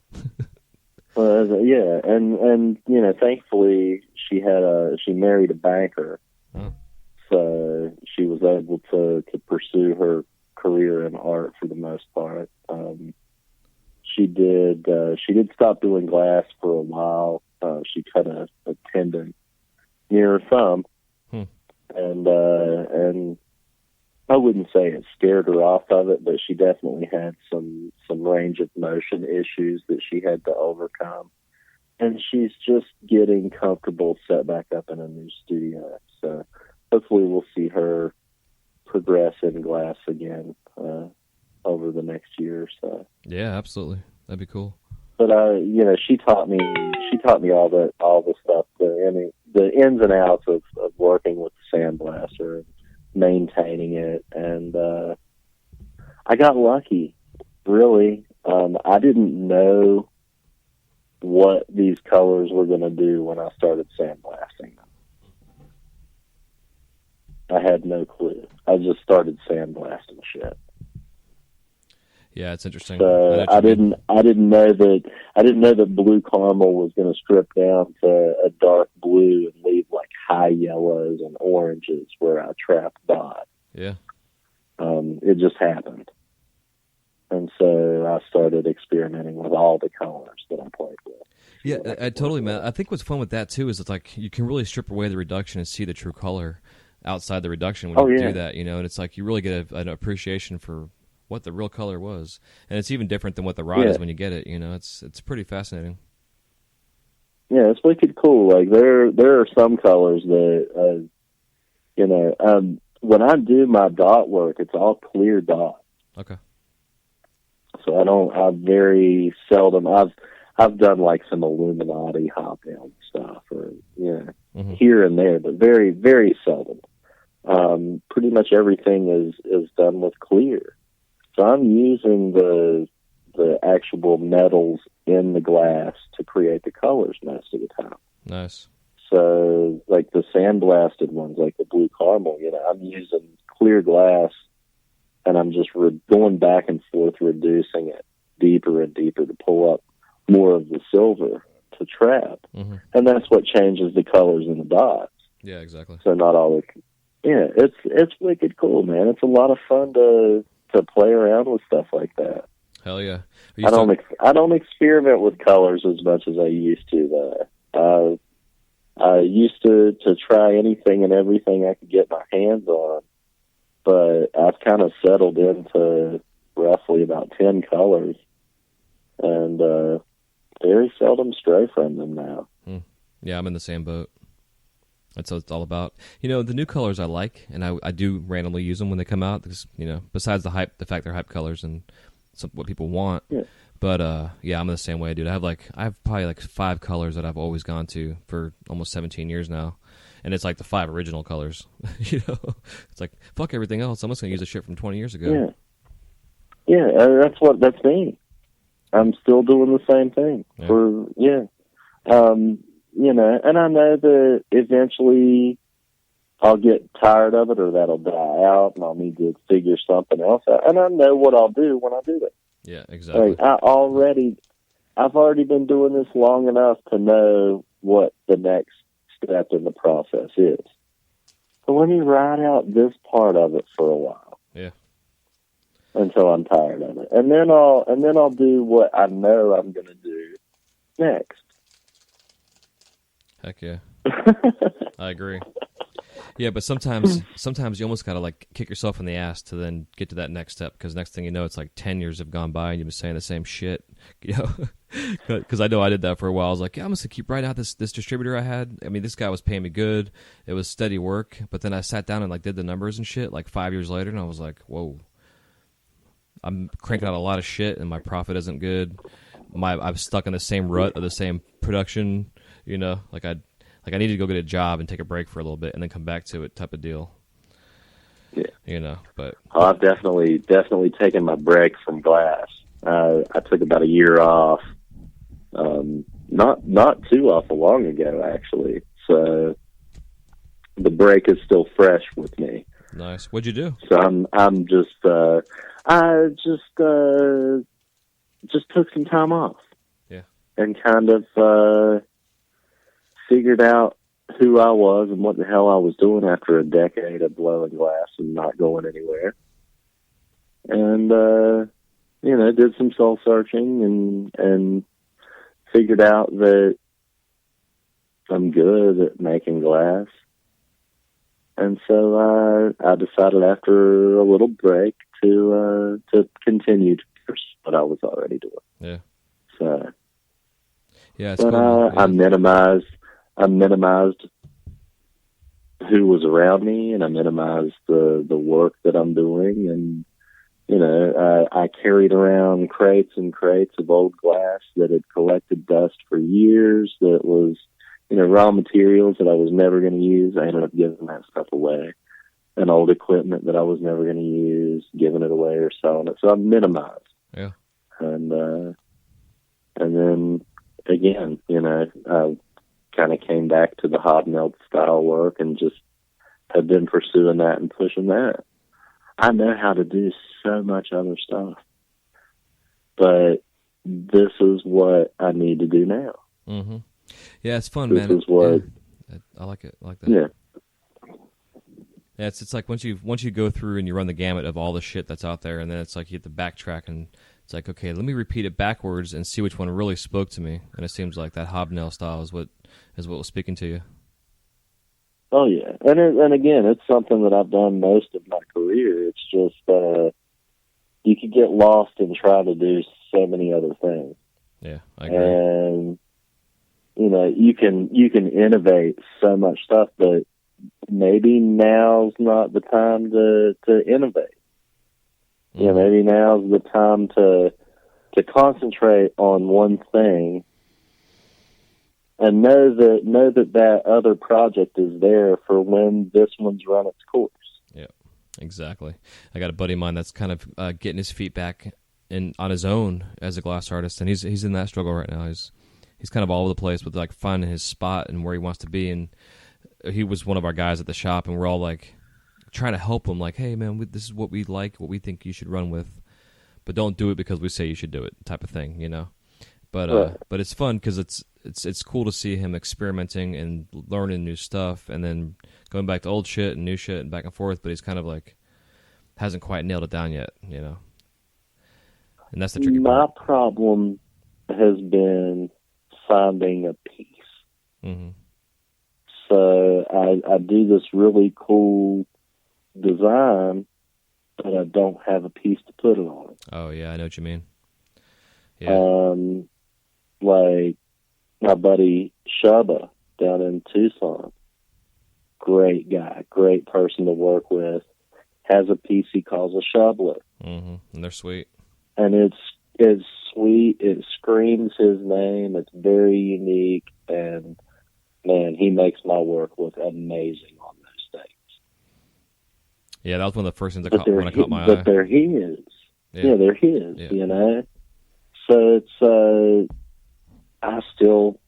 Yeah, and you know, thankfully she married a banker, so she was able to pursue her career in art for the most part. She did stop doing glass for a while. She cut a tendon near her thumb, and I wouldn't say it scared her off of it, but she definitely had some range of motion issues that she had to overcome. And she's just getting comfortable set back up in a new studio. So hopefully we'll see her progress in glass again over the next year or so. Yeah, absolutely. That'd be cool. But she taught me all the stuff, the ins and outs of working with the sandblaster and maintaining it, and I got lucky. Really, I didn't know what these colors were going to do when I started sandblasting them. I had no clue. I just started sandblasting shit. Yeah, it's interesting. So I didn't know that blue caramel was going to strip down to a dark blue and leave like high yellows and oranges where I trapped dot. Yeah. It just happened. And so I started experimenting with all the colors that I played with. Yeah, I totally, man. I think what's fun with that too is it's like you can really strip away the reduction and see the true color outside the reduction when you do that, you know, and it's like you really get an appreciation for what the real color was, and it's even different than what the rod is when you get it. You know, it's pretty fascinating. Yeah, it's wicked cool. Like there are some colors that when I do my dot work, it's all clear dot. Okay. So I very seldom. I've I've done like some Illuminati Hobnail stuff, or here and there, but very, very seldom. Pretty much everything is done with clear. So I'm using the actual metals in the glass to create the colors most of the time. Nice. So, like the sandblasted ones, like the blue caramel, I'm using clear glass, and I'm just going back and forth, reducing it deeper and deeper to pull up more of the silver to trap. Mm-hmm. And that's what changes the colors in the dots. Yeah, exactly. So not all it's wicked cool, man. It's a lot of fun to play around with stuff like that. Hell yeah. I don't experiment with colors as much as I used to, though. I used to try anything and everything I could get my hands on, but I've kind of settled into roughly about 10 colors, and very seldom stray from them now. Yeah, I'm in the same boat. That's what it's all about. The new colors I like, and I do randomly use them when they come out, because, besides the fact they're hype colors and what people want. Yeah. But, I'm the same way, dude. I have probably like 5 colors that I've always gone to for almost 17 years now. And it's like the 5 original colors, It's like, fuck everything else. I'm just going to use the shit from 20 years ago. Yeah, that's me. I'm still doing the same thing. And I know that eventually I'll get tired of it, or that'll die out, and I'll need to figure something else out. And I know what I'll do when I do it. Yeah, exactly. Like, I've already been doing this long enough to know what the next step in the process is. So let me ride out this part of it for a while. Yeah. Until I'm tired of it, and then I'll do what I know I'm going to do next. Heck yeah. I agree. Yeah, but sometimes you almost got to like kick yourself in the ass to then get to that next step, because next thing you know, it's like 10 years have gone by and you've been saying the same shit, Because I know I did that for a while. I was like, I'm just going to keep writing out this distributor I had. I mean, this guy was paying me good. It was steady work. But then I sat down and like did the numbers and shit like 5 years later, and I was like, whoa. I'm cranking out a lot of shit, and my profit isn't good. I'm stuck in the same rut of the same production, Like I need to go get a job and take a break for a little bit and then come back to it, type of deal. Yeah. But I've definitely taken my break from glass. I took about a year off, not too awful long ago, actually. So the break is still fresh with me. Nice. What'd you do? So I'm just took some time off. Yeah. And kind of figured out who I was and what the hell I was doing after a decade of blowing glass and not going anywhere. And did some soul searching and figured out that I'm good at making glass. And so I decided after a little break to continue to pursue what I was already doing. Yeah. So. Yeah, it's but cool. I minimized who was around me, and I minimized the work that I'm doing, and I carried around crates and crates of old glass that had collected dust for years. That was raw materials that I was never going to use. I ended up giving that stuff away. And old equipment that I was never going to use, giving it away or selling it. So I minimized. Yeah. And then again, I kind of came back to the hobnail style work and just have been pursuing that and pushing that. I know how to do so much other stuff, but this is what I need to do now. Mm-hmm. Yeah, it's fun, this man. Is what, yeah, I like it. I like that. Yeah. Yeah, it's like once you go through and you run the gamut of all the shit that's out there, and then it's like you have to backtrack, and it's like, okay, let me repeat it backwards and see which one really spoke to me. And it seems like that hobnail style is what was speaking to you. Oh yeah, and again, it's something that I've done most of my career. It's just you could get lost and try to do so many other things. Yeah, I agree. And you can innovate so much stuff, but maybe now's not the time to innovate. Mm-hmm. Maybe now's the time to concentrate on one thing and know that other project is there for when this one's run its course. Yeah, exactly. I got a buddy of mine that's kind of getting his feet back on his own as a glass artist, and he's in that struggle right now. He's kind of all over the place with like finding his spot and where he wants to be. And he was one of our guys at the shop, and we're all like trying to help him. Like, hey man, this is what we like, what we think you should run with, but don't do it because we say you should do it, type of thing, you know. But it's fun because it's cool to see him experimenting and learning new stuff, and then going back to old shit and new shit and back and forth. But he's kind of like hasn't quite nailed it down yet, you know. And that's the tricky part. My problem has been finding a piece. Mm-hmm. So I do this really cool design, but I don't have a piece to put it on. Oh yeah, I know what you mean. Yeah. Like my buddy Shubba down in Tucson, great guy, great person to work with, has a piece he calls a shoveler. Mm-hmm. And they're sweet. And it's sweet. It screams his name. It's very unique, and man, he makes my work look amazing on those things. Yeah, that was one of the first things when I caught my eye. But they're his. Yeah, they're his. Yeah. You know. So it's I still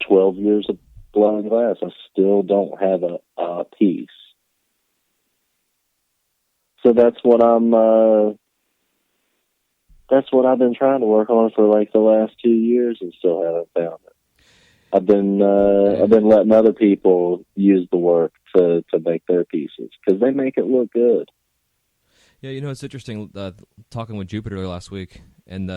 12 years of blowing glass. I still don't have a piece. So that's what I've been trying to work on for like the last 2 years and still haven't found it. I've been letting other people use the work to make their pieces because they make it look good. Yeah, you know, it's interesting talking with Jupiter last week, and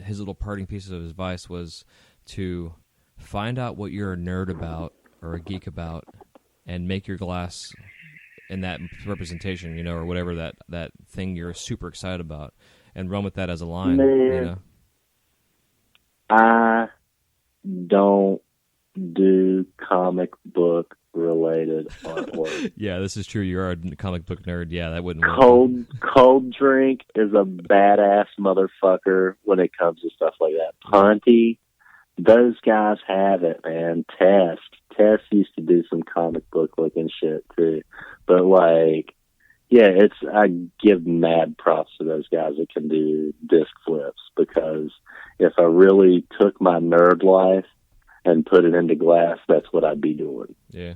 his little parting piece of advice was to find out what you're a nerd about or a geek about and make your glass in that representation, you know, or whatever that thing you're super excited about, and run with that as a line. Man, you know? I don't do comic book related artwork. Yeah, this is true. You're a comic book nerd. Yeah, that wouldn't work. Cold Drink is a badass motherfucker when it comes to stuff like that. Ponty, those guys have it, man. Tess used to do some comic book looking shit too. But like, yeah, I give mad props to those guys that can do disc flips, because if I really took my nerd life and put it into glass, that's what I'd be doing. Yeah.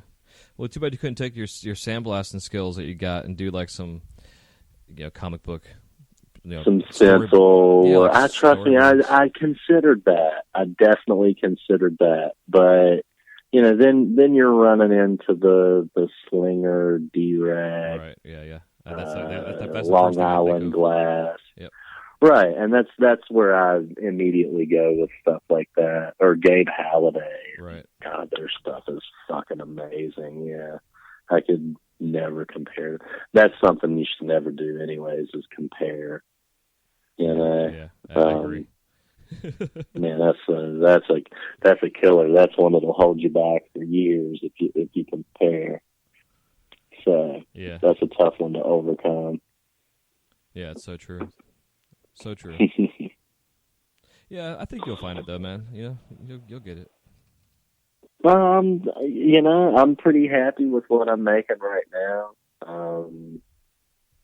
Well, too bad you couldn't take your sandblasting skills that you got and do like some, you know, comic book, you know, some stencil. Yeah, like trust me, I considered that. I definitely considered that, but you know, then you're running into the Slinger D-Rag, right? Yeah. That's Long Island glass. Yep. Right, and that's where I immediately go with stuff like that, or Gabe Halliday. Right. God, their stuff is fucking amazing. Yeah, I could never compare. That's something you should never do, anyways, is compare. You know. Yeah, I agree. Man, that's a killer. That's one that'll hold you back for years if you compare. So yeah, that's a tough one to overcome. Yeah, it's so true. So true. Yeah, I think you'll find it though, man. Yeah, you'll get it. You know, I'm pretty happy with what I'm making right now.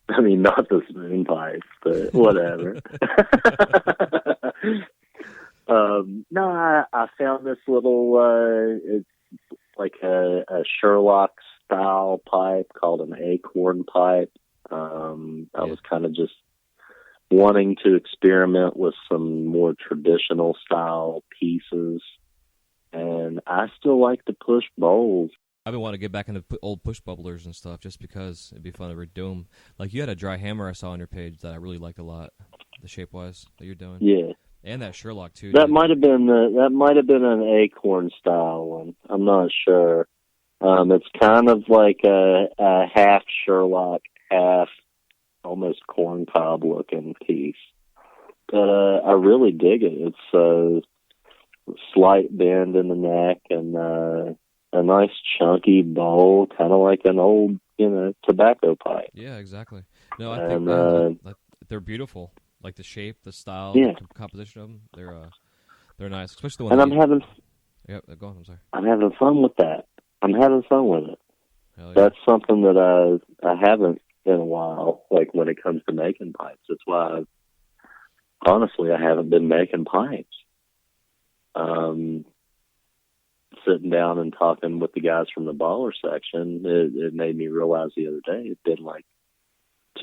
I mean, not the spoon pipes, but whatever. No, I found this little, it's like a Sherlock style pipe called an acorn pipe. I was kind of just wanting to experiment with some more traditional style pieces, and I still like to push bowls. I've been wanting to get back into old push bubblers and stuff just because it'd be fun to redo them. Like you had a dry hammer I saw on your page that I really liked a lot, the shape-wise that you're doing. Yeah. And that Sherlock too. That might have been an acorn style one. I'm not sure. It's kind of like a half Sherlock, half almost corncob looking piece. But I really dig it. It's a slight bend in the neck and a nice chunky bowl, kind of like an old, you know, tobacco pipe. Yeah, exactly. No, I think they're beautiful. Like the shape, the style, the composition of them, they're nice. Especially the one. Yep, go on. I'm sorry. I'm having fun with that. I'm having fun with it. Hell yeah. That's something that I haven't in a while, like when it comes to making pipes. That's why, honestly, I haven't been making pipes. Sitting down and talking with the guys from the baller section, it made me realize the other day it'd been like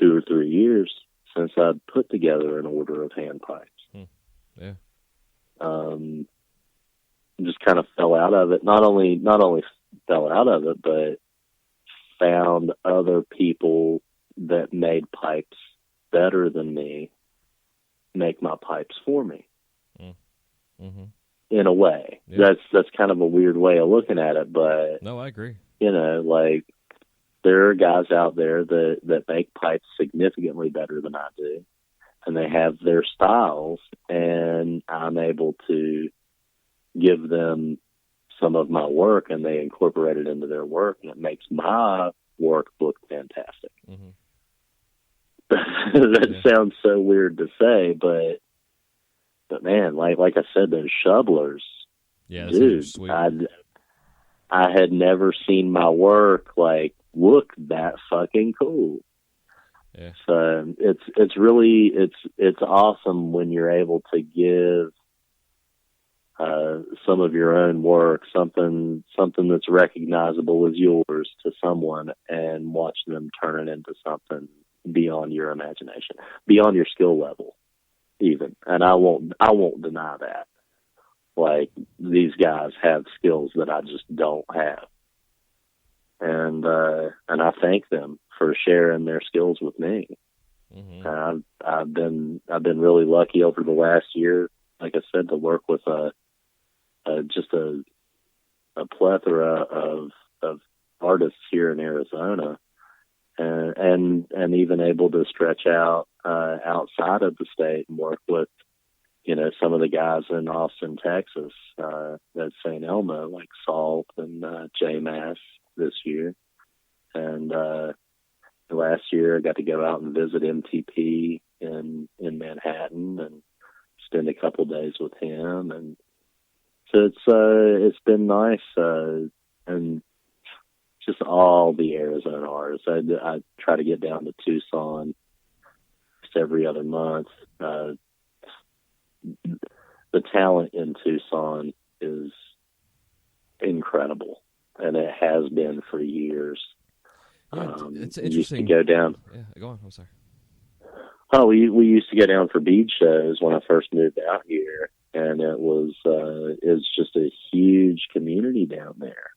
2 or 3 years since I'd put together an order of hand pipes. Yeah. Just kind of fell out of it. Not only fell out of it, but found other people that made pipes better than me make my pipes for me. Mm-hmm. In a way. Yeah. That's kind of a weird way of looking at it, but no, I agree. Like there are guys out there that make pipes significantly better than I do, and they have their styles, and I'm able to give them some of my work, and they incorporate it into their work, and it makes my work look fantastic. Mm-hmm. That sounds so weird to say, but man, like I said, those shovelers, dude, sweet. I had never seen my work look that fucking cool. Yeah. So it's really awesome when you're able to give some of your own work, something that's recognizable as yours, to someone, and watch them turn it into something beyond your imagination, beyond your skill level, even. And I won't deny that. Like, these guys have skills that I just don't have, and I thank them for sharing their skills with me. Mm-hmm. I've been really lucky over the last year, like I said, to work with just a plethora of artists here in Arizona, and even able to stretch out outside of the state and work with, some of the guys in Austin, Texas, at St. Elmo, like Salt and J-Mass this year. And last year I got to go out and visit MTP in Manhattan and spend a couple days with him. And so it's been nice, and just all the Arizona artists. I try to get down to Tucson just every other month. The talent in Tucson is incredible, and it has been for years. Yeah, it's interesting. Used to go down. Yeah, go on. I'm sorry. Oh, we used to go down for bead shows when I first moved out here, and it's just a huge community down there.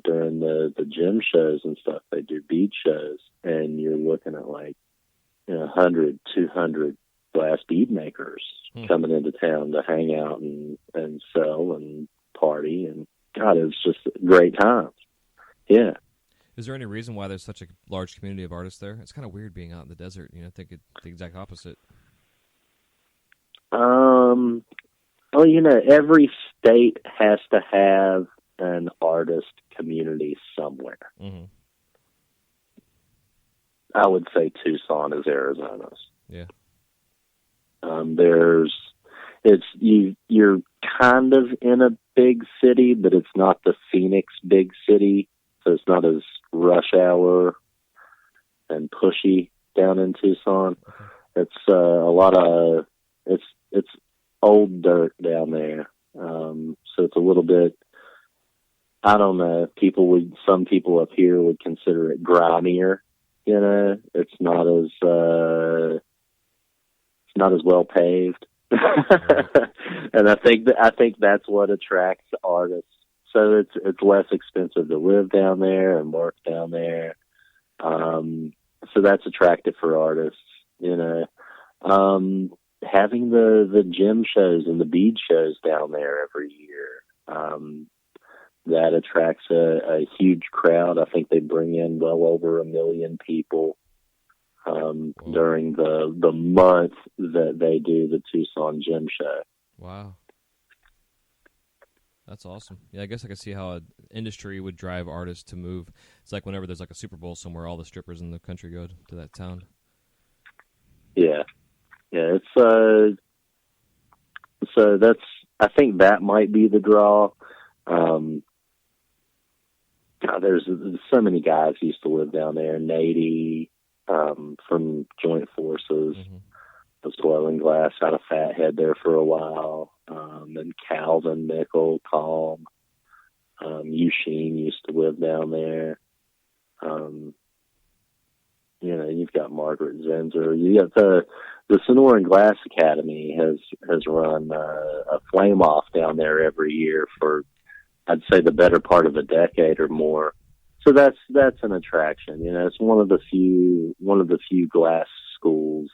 During the gym shows and stuff, they do bead shows, and you're looking at 100, 200 glass bead makers coming into town to hang out and sell and party, and God, it's just great times. Yeah. Is there any reason why there's such a large community of artists there? It's kind of weird being out in the desert. I think it's the exact opposite. Well, every state has to have an artist community somewhere. Mm-hmm. I would say Tucson is Arizona's. Yeah. You're kind of in a big city, but it's not the Phoenix big city, so it's not as rush hour and pushy down in Tucson. Okay. It's a lot of it's old dirt down there, so it's a little bit. I don't know. Some people up here would consider it grimier. It's not as well paved, and I think that's what attracts artists. So it's less expensive to live down there and work down there. So that's attractive for artists. Having the gym shows and the bead shows down there every year, that attracts a huge crowd. I think they bring in well over 1 million people during the month that they do the Tucson Gym Show. Wow. That's awesome. Yeah, I guess I could see how an industry would drive artists to move. It's like whenever there's a Super Bowl somewhere, all the strippers in the country go to that town. Yeah. Yeah, it's so I think that might be the draw. God, there's so many guys who used to live down there. Nady, from Joint Forces, was blowing glass out of Fathead there for a while. And Calvin, Mickle, Calm, Eugene used to live down there. You've got Margaret Zenzer. You got the Sonoran Glass Academy has run a flame off down there every year for, I'd say, the better part of a decade or more. So that's an attraction. It's one of the few glass schools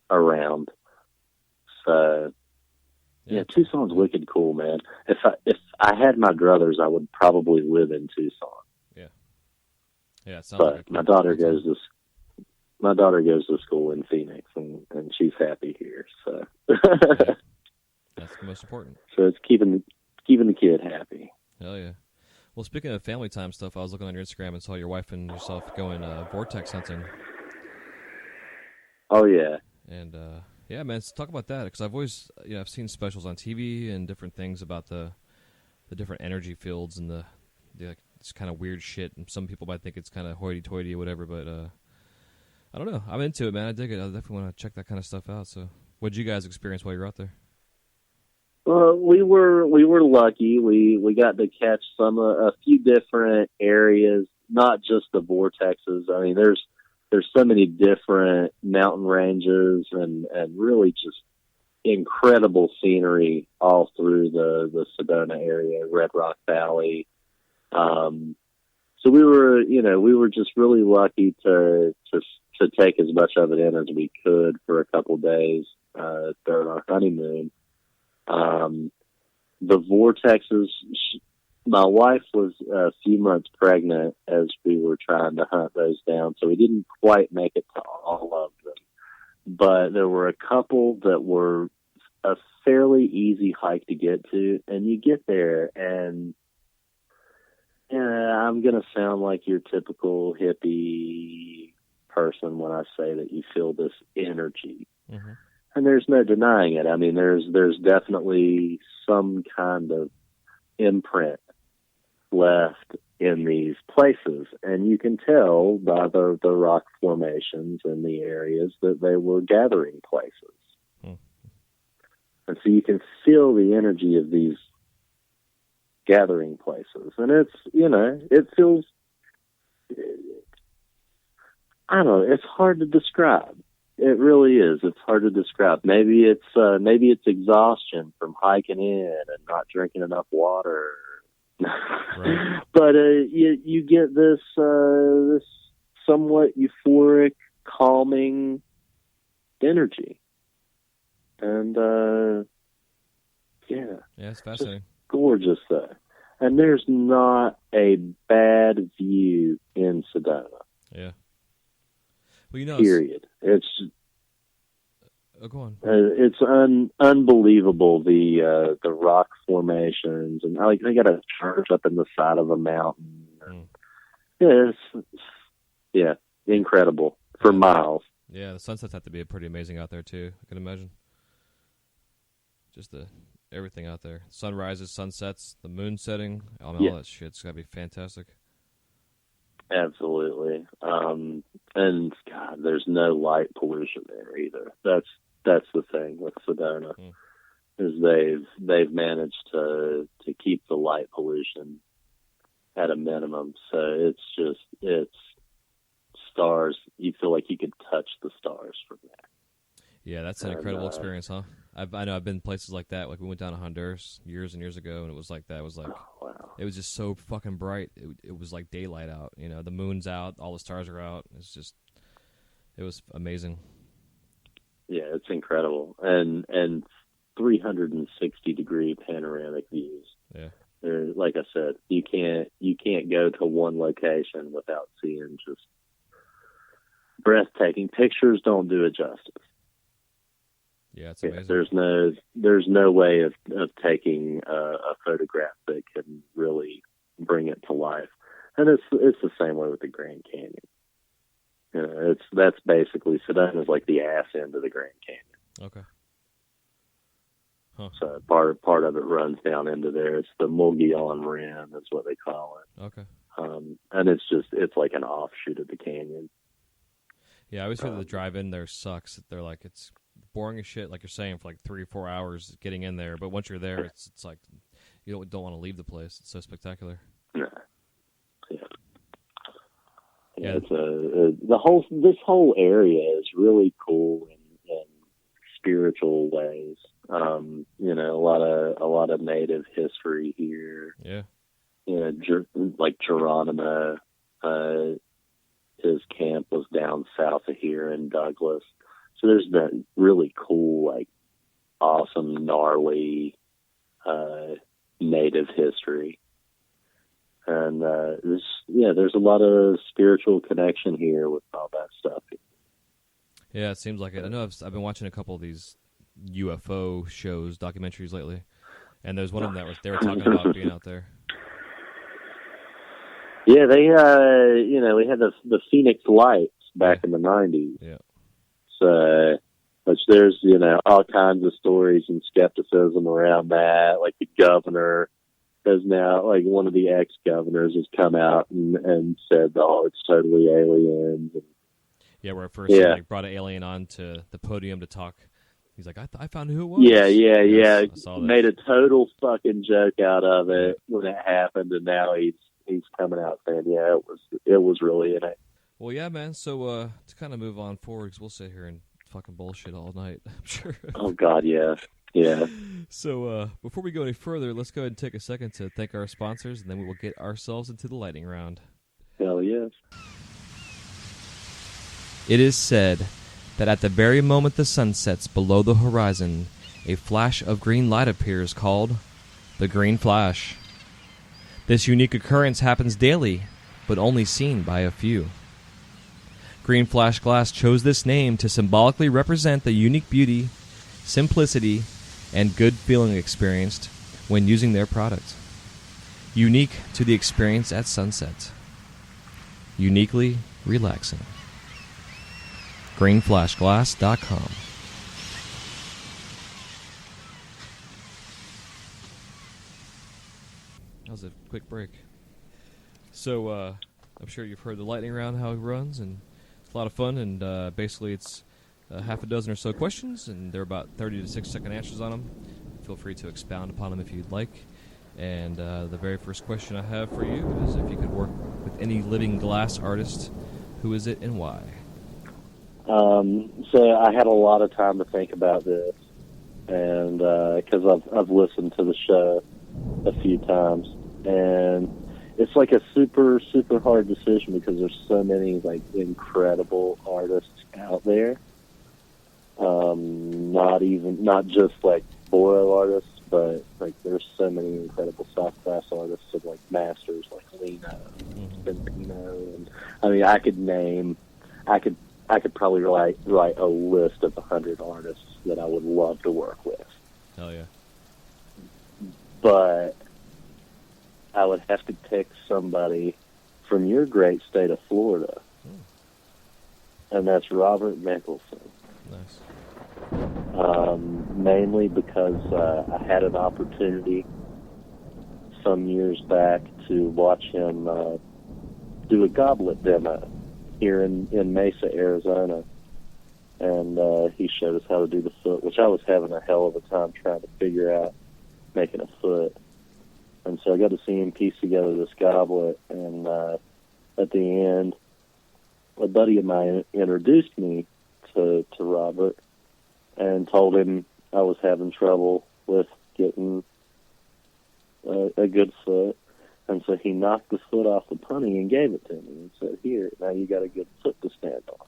around. So yeah, Tucson's wicked cool, man. If I had my druthers, I would probably live in Tucson. Yeah, it sounds but like my daughter goes to school in Phoenix, and she's happy here. So that's the most important. So it's keeping the kid happy. Hell yeah. Well, speaking of family time stuff, I was looking on your Instagram and saw your wife and yourself going Vortex hunting. Oh yeah. And yeah, man, let's talk about that, because I've always, I've seen specials on TV and different things about the different energy fields and the it's kind of weird shit. And some people might think it's kind of hoity-toity or whatever, but I don't know. I'm into it, man. I dig it. I definitely want to check that kind of stuff out. So, what did you guys experience while you were out there? Well, we were lucky. We got to catch a few different areas, not just the vortexes. I mean, there's so many different mountain ranges and really just incredible scenery all through the Sedona area, Red Rock Valley. So we were just really lucky to take as much of it in as we could for a couple of days during our honeymoon. The vortexes, my wife was a few months pregnant as we were trying to hunt those down, so we didn't quite make it to all of them. But there were a couple that were a fairly easy hike to get to, and you get there and I'm going to sound like your typical hippie person when I say that you feel this energy. Mm-hmm. And there's no denying it. I mean, there's definitely some kind of imprint left in these places. And you can tell by the rock formations in the areas that they were gathering places. Mm-hmm. And so you can feel the energy of these gathering places, and it's it feels, I don't know, it's hard to describe. It really is. It's hard to describe. Maybe it's exhaustion from hiking in and not drinking enough water. Right. But you get this somewhat euphoric, calming energy, and it's fascinating. Gorgeous there, and there's not a bad view in Sedona. Yeah. Well, period. It's go on. It's unbelievable the rock formations, and they got a church up in the side of a mountain. Yeah, incredible for miles. Yeah, the sunsets have to be pretty amazing out there too. I can imagine. Just everything out there. Sunrises, sunsets, the moon setting, all that shit's got to be fantastic. Absolutely. And God, there's no light pollution there either. That's the thing with Sedona, is they've managed to keep the light pollution at a minimum. So it's stars. You feel like you could touch the stars from there. Yeah, that's an incredible experience, huh? I know I've been places like that. Like we went down to Honduras years and years ago, and it was like that. It was like, wow. It was just so fucking bright. It was like daylight out. The moon's out, all the stars are out. It was amazing. Yeah, it's incredible, and 360-degree panoramic views. Yeah, like I said, you can't go to one location without seeing just breathtaking. Pictures don't do it justice. Yeah, it's amazing. There's no way of taking a photograph that can really bring it to life, and it's the same way with the Grand Canyon. That's basically Sedona is like the ass end of the Grand Canyon. Okay. Huh. So part of it runs down into there. It's the Mogollon Rim is what they call it. Okay. And it's like an offshoot of the canyon. Yeah, I always hear that the drive in there sucks. They're like, it's boring as shit, like you're saying, for like 3 or 4 hours getting in there. But once you're there, it's like you don't want to leave the place. It's so spectacular. Yeah. It's this whole area is really cool in spiritual ways. A lot of native history here. Yeah. Like Geronimo, his camp was down south of here in Douglas. So there's that really cool, like, awesome, gnarly, native history. And, there's a lot of spiritual connection here with all that stuff. Yeah, it seems like it. I know I've been watching a couple of these UFO shows, documentaries lately, and there's one of them they were talking about being out there. Yeah, they, we had the Phoenix Lights back in the 90s. Yeah. So, which there's, all kinds of stories and skepticism around that. Like the governor has now, like one of the ex-governors has come out and said, oh, it's totally aliens. Yeah, where at first he brought an alien on to the podium to talk. He's like, I found who it was. Yeah. I saw that. Made a total fucking joke out of it when it happened, and now he's coming out saying, yeah, it was really in it. Well, yeah, man. So to kind of move on forward, because we'll sit here and fucking bullshit all night, I'm sure. Oh, God, yeah. Yeah. So before we go any further, let's go ahead and take a second to thank our sponsors, and then we will get ourselves into the lightning round. Hell yes. It is said that at the very moment the sun sets below the horizon, a flash of green light appears called the Green Flash. This unique occurrence happens daily, but only seen by a few. Green Flash Glass chose this name to symbolically represent the unique beauty, simplicity, and good feeling experienced when using their product. Unique to the experience at sunset. Uniquely relaxing. greenflashglass.com. That was a quick break. So, I'm sure you've heard the lightning round, how it runs, and it's a lot of fun, and basically it's half a dozen or so questions, and they're about 30 to 60-second answers on them. Feel free to expound upon them if you'd like. And the very first question I have for you is if you could work with any living glass artist, who is it and why? So I had a lot of time to think about this, and because I've listened to the show a few times, and it's like a super, super hard decision because there's so many like incredible artists out there. Not just like Boro artists, but like there's so many incredible soft glass artists and like masters like Lino, Spinino, and I mean I could probably write a list of 100 artists that I would love to work with. Hell yeah. But I would have to pick somebody from your great state of Florida. And that's Robert Mickelson. Nice. Mainly because I had an opportunity some years back to watch him do a goblet demo here in Mesa, Arizona. And he showed us how to do the foot, which I was having a hell of a time trying to figure out making a foot. And so I got to see him piece together this goblet, and at the end, a buddy of mine introduced me to Robert and told him I was having trouble with getting a good foot. And so he knocked the foot off the punny and gave it to me and said, here, now you got a good foot to stand on.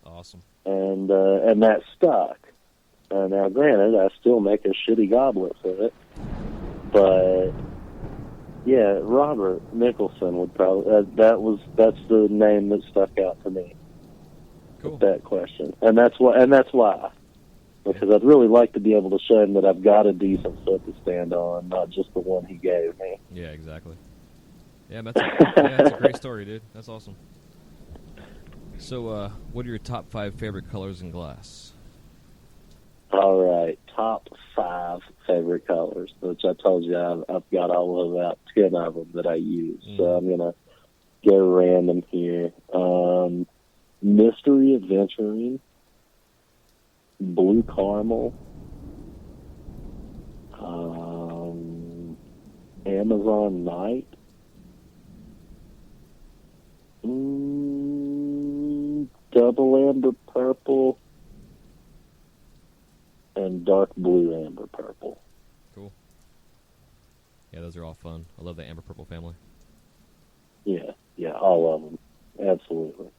Awesome. And that stuck. Now, granted, I still make a shitty goblet for it, but yeah, Robert Mickelson would probably that's the name that stuck out to me. Cool. With that question, and that's why, because I'd really like to be able to show him that I've got a decent foot to stand on, not just the one he gave me. Yeah, exactly. Yeah, that's a great story, dude. That's awesome. So, what are your top 5 favorite colors in glass? All right, top 5 favorite colors, which I told you I've got all of about 10 of them that I use. So I'm going to go random here. Mystery Adventuring, Blue Caramel, Amazon Night, Double Amber Purple, and Dark Blue Amber Purple. Cool. Yeah, those are all fun. I love the Amber Purple family. Yeah, all of them. Absolutely.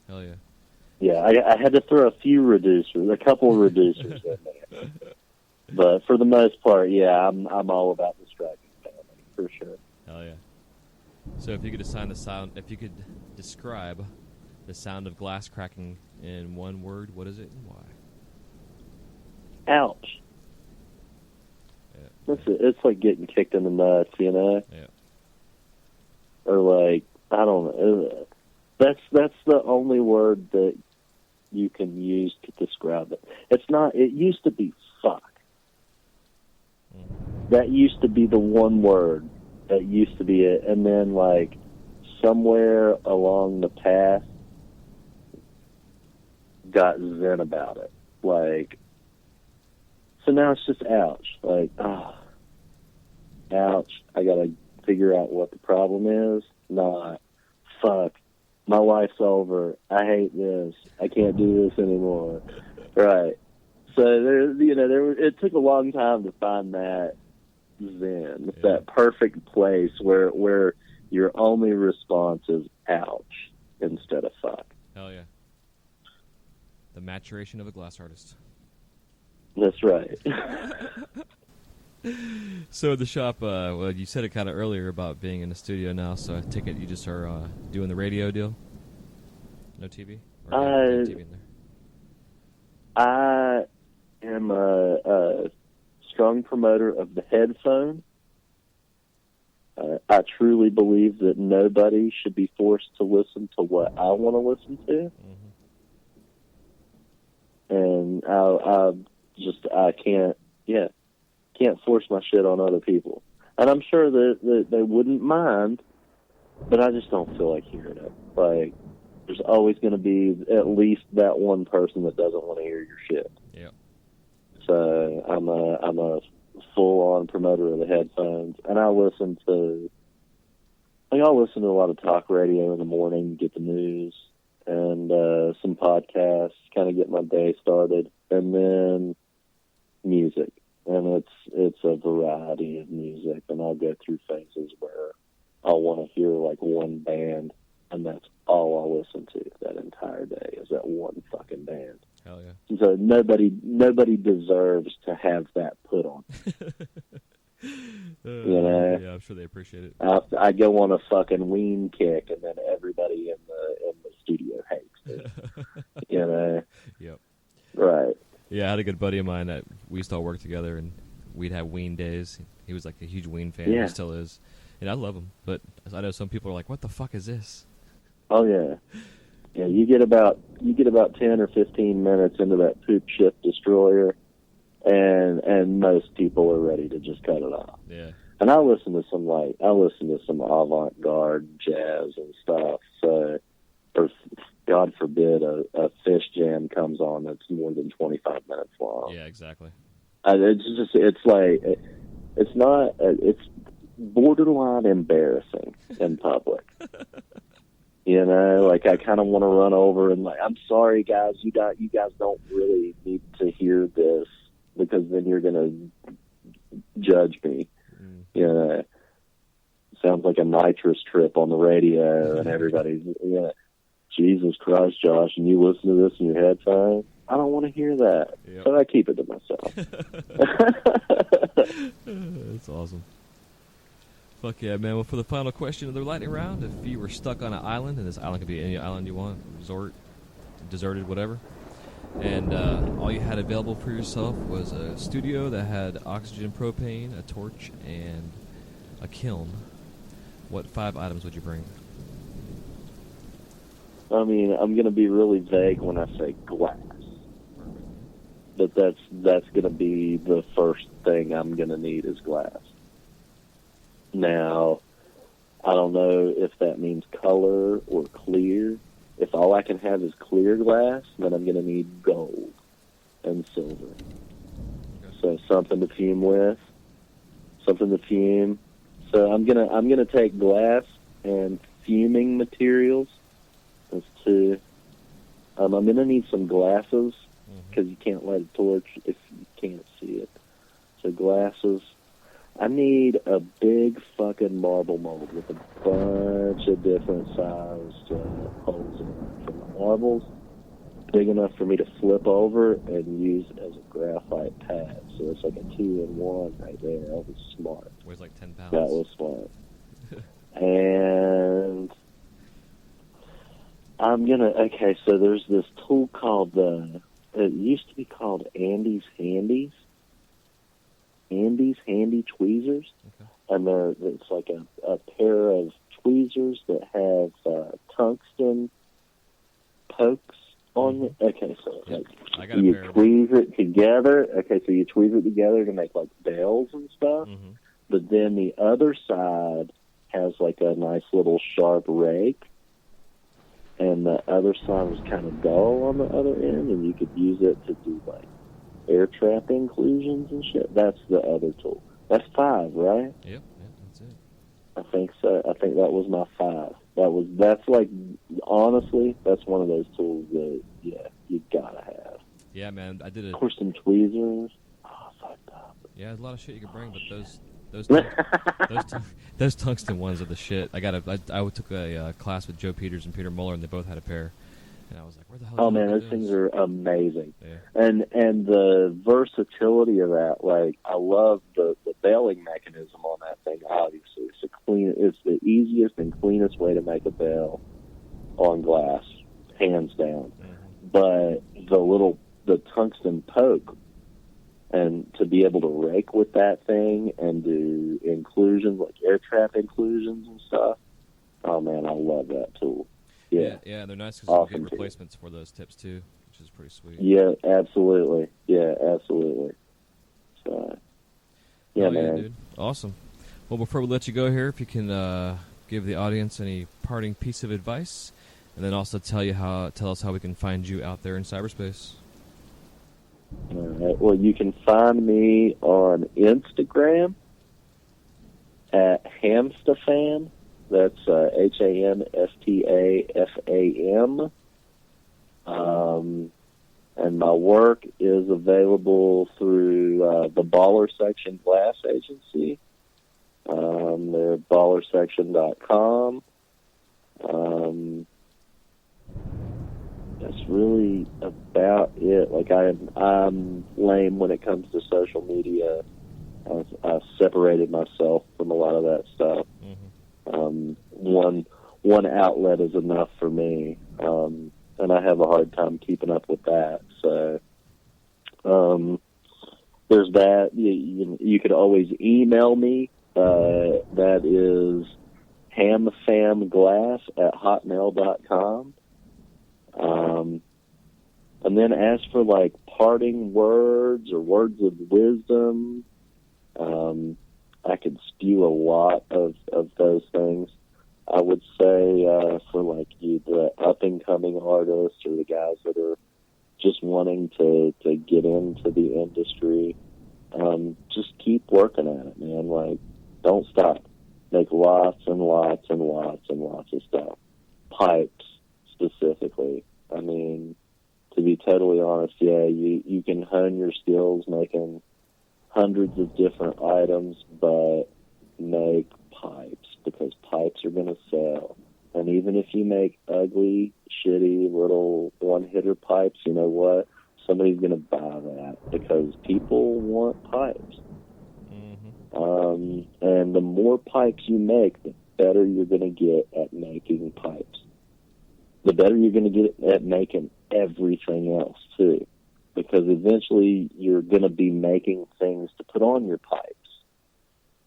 Hell yeah. Yeah, I had to throw a couple of reducers in there. But for the most part, yeah, I'm all about the striking family, for sure. Hell yeah. So if you could describe the sound of glass cracking in one word, what is it and why? Ouch. Yeah. It's like getting kicked in the nuts, you know? Yeah. Or like, I don't know. That's the only word that you can use to describe it. It used to be fuck. That used to be the one word. That used to be it. And then, like, somewhere along the path, got zen about it. Like, so now it's just ouch. Like, ouch. I gotta figure out what the problem is. Not, fuck, my life's over. I hate this. I can't do this anymore. Right. So it took a long time to find that zen, that perfect place where your only response is ouch instead of fuck. Hell yeah. The maturation of a glass artist. That's right. So the shop, well, you said it kind of earlier about being in the studio now, so I take it you just are doing the radio deal? No TV? Or no TV in there? I am a strong promoter of the headphone. I truly believe that nobody should be forced to listen to what I want to listen to. And I can't force my shit on other people. And I'm sure that they wouldn't mind, but I just don't feel like hearing it. Like, there's always going to be at least that one person that doesn't want to hear your shit. Yeah. So I'm a full-on promoter of the headphones, and I'll listen to a lot of talk radio in the morning, get the news, and some podcasts, kind of get my day started, and then music. And it's a variety of music, and I'll go through phases where I'll want to hear like one band, and that's all I'll listen to that entire day is that one fucking band. Hell yeah. So nobody deserves to have that put on. You know? Yeah, I'm sure they appreciate it. I go on a fucking Ween kick, and then everybody in the studio hates it. You know? Yep. Right. Yeah, I had a good buddy of mine that we used to all work together, and we'd have Ween days. He was like a huge Ween fan. Yeah. He still is. And I love him, but I know some people are like, what the fuck is this? Oh, yeah. Yeah, you get about 10 or 15 minutes into that poop shit destroyer, and most people are ready to just cut it off. Yeah. And I listen to some avant-garde jazz and stuff. So, or God forbid a Fish jam comes on that's more than 25 minutes long. Yeah, exactly. It's borderline embarrassing in public. You know, like I kind of want to run over and like, I'm sorry guys, you guys don't really need to hear this because then you're going to judge me. You know, sounds like a nitrous trip on the radio and everybody's, you know, Jesus Christ, Josh, and you listen to this in your headphones? I don't want to hear that. Yep. So I keep it to myself. That's awesome. Fuck yeah, man. Well, for the final question of the lightning round, if you were stuck on an island, and this island could be any island you want, resort, deserted, whatever, and all you had available for yourself was a studio that had oxygen, propane, a torch, and a kiln, what 5 items would you bring? I mean, I'm going to be really vague when I say glass. But that's going to be the first thing I'm going to need is glass. Now, I don't know if that means color or clear. If all I can have is clear glass, then I'm going to need gold and silver. So something to fume with, So I'm gonna take glass and fuming materials. That's two. I'm gonna need some glasses because you can't light a torch if you can't see it. So glasses. I need a big fucking marble mold with a bunch of different sized holes in it for my marbles, big enough for me to flip over and use as a graphite pad. So it's like a 2-in-1 right there. That was smart. Weighs like 10 pounds. That was smart. And okay, so there's this tool called it used to be called Andy's Handy tweezers. Okay. And it's like a pair of tweezers that have tungsten pokes on it. Okay, so you tweeze it together. Okay, so you tweeze it together to make like bells and stuff. Mm-hmm. But then the other side has like a nice little sharp rake, and the other side was kind of dull on the other end, and you could use it to do like air trap inclusions and shit. That's the other tool. That's 5, right? Yep, that's it. I think so. I think that was my 5. That's like, honestly, that's one of those tools that, yeah, you gotta have. Yeah, man, I did it. Of course, some tweezers. Oh, fucked up. Yeah, there's a lot of shit you can bring, but those tungsten ones are the shit. I took a class with Joe Peters and Peter Muller, and they both had a pair. And I was like, where the hell? Oh man, those things are amazing. Yeah. And the versatility of that, like, I love the bailing mechanism on that thing. Obviously, it's the easiest and cleanest way to make a bail on glass, hands down. Mm-hmm. But the tungsten poke, and to be able to rake with that thing and do inclusions like air trap inclusions and stuff. Oh man, I love that tool. Yeah, they're nice because awesome you get replacements for those tips too, which is pretty sweet. Yeah, absolutely. So, yeah, man. Dude. Awesome. Well, before we let you go here, if you can give the audience any parting piece of advice, and then also tell us how we can find you out there in cyberspace. All right. Well, you can find me on Instagram at Hamstafam. That's HAMSTAFAM. And my work is available through the Baller Section Glass Agency. They're ballersection.com. That's really about it. Like, I'm lame when it comes to social media. I've separated myself from a lot of that stuff. Mm-hmm. One outlet is enough for me, and I have a hard time keeping up with that. So there's that. You could always email me. That is hamfamglass@hotmail.com. And then as for like parting words or words of wisdom, I could spew a lot of those things. I would say for like the up-and-coming artists or the guys that are just wanting to get into the industry, just keep working at it, man. Like, don't stop. Make lots and lots and lots and lots of stuff. Pipes, specifically. I mean, to be totally honest, yeah, you can hone your skills making hundreds of different items, but make pipes, because pipes are going to sell. And even if you make ugly, shitty, little one-hitter pipes, you know what? Somebody's going to buy that because people want pipes. Mm-hmm. And the more pipes you make, the better you're going to get at making pipes. The better you're going to get at making everything else, too. Because eventually you're going to be making things to put on your pipes.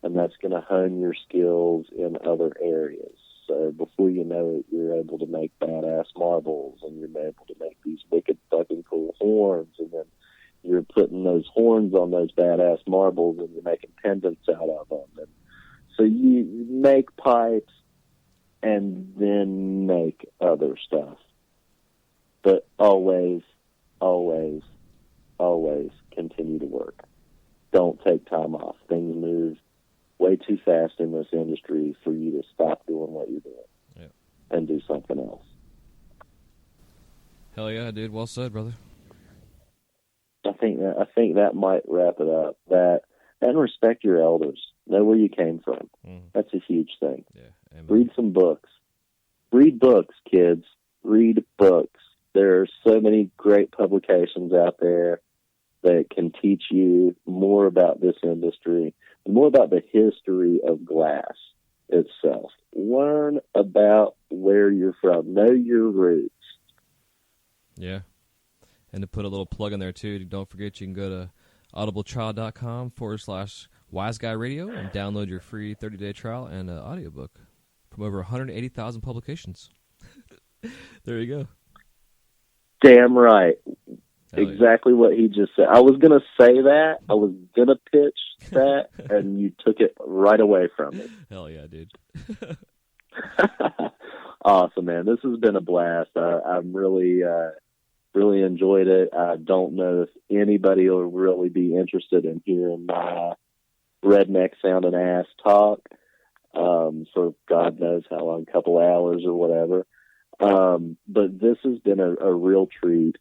And that's going to hone your skills in other areas. So before you know it, you're able to make badass marbles, and you're able to make these wicked fucking cool horns. And then you're putting those horns on those badass marbles, and you're making pendants out of them. And so you make pipes and then make other stuff. But always, always, always continue to work. Don't take time off. Things move way too fast in this industry for you to stop doing what you're doing and do something else. Hell yeah, dude. Well said, brother. I think that might wrap it up. That and respect your elders. Know where you came from. That's a huge thing. Yeah. Amen. Read some books. Read books, kids. Read books. There are so many great publications out there that can teach you more about this industry, more about the history of glass itself. Learn about where you're from. Know your roots. Yeah. And to put a little plug in there, too, don't forget you can go to audibletrial.com/WiseGuyRadio and download your free 30-day trial and audiobook from over 180,000 publications. There you go. Damn right. Hell exactly what he just said. I was going to say that. I was going to pitch that, and you took it right away from me. Hell yeah, dude. Awesome, man. This has been a blast. I'm really enjoyed it. I don't know if anybody will really be interested in hearing my redneck sounding ass talk for God knows how long, a couple hours or whatever. But this has been a real treat.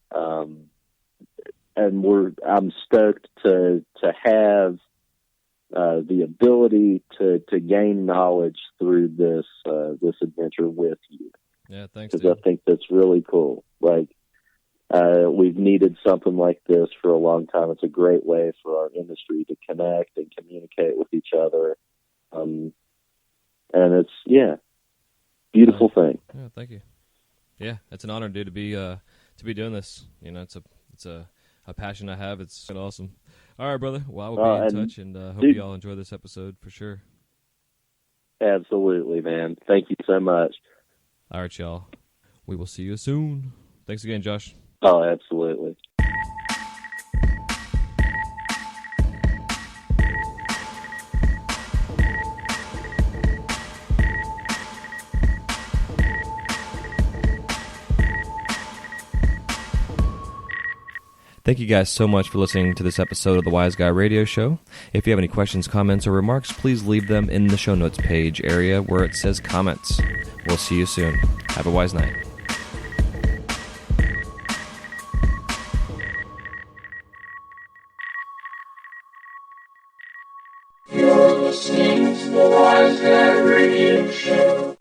And I'm stoked to have the ability to gain knowledge through this adventure with you. Yeah, thanks. Because I think that's really cool. Like we've needed something like this for a long time. It's a great way for our industry to connect and communicate with each other. And it's beautiful thing. Yeah, thank you. Yeah, it's an honor, dude, to be doing this. You know, it's a passion I have. It's awesome. All right, brother. Well, I will be in touch, and hope you all enjoy this episode for sure. Absolutely, man. Thank you so much. All right, y'all. We will see you soon. Thanks again, Josh. Oh, absolutely. Thank you guys so much for listening to this episode of the Wise Guy Radio Show. If you have any questions, comments, or remarks, please leave them in the show notes page area where it says comments. We'll see you soon. Have a wise night. You're listening to the Wise Guy Radio Show.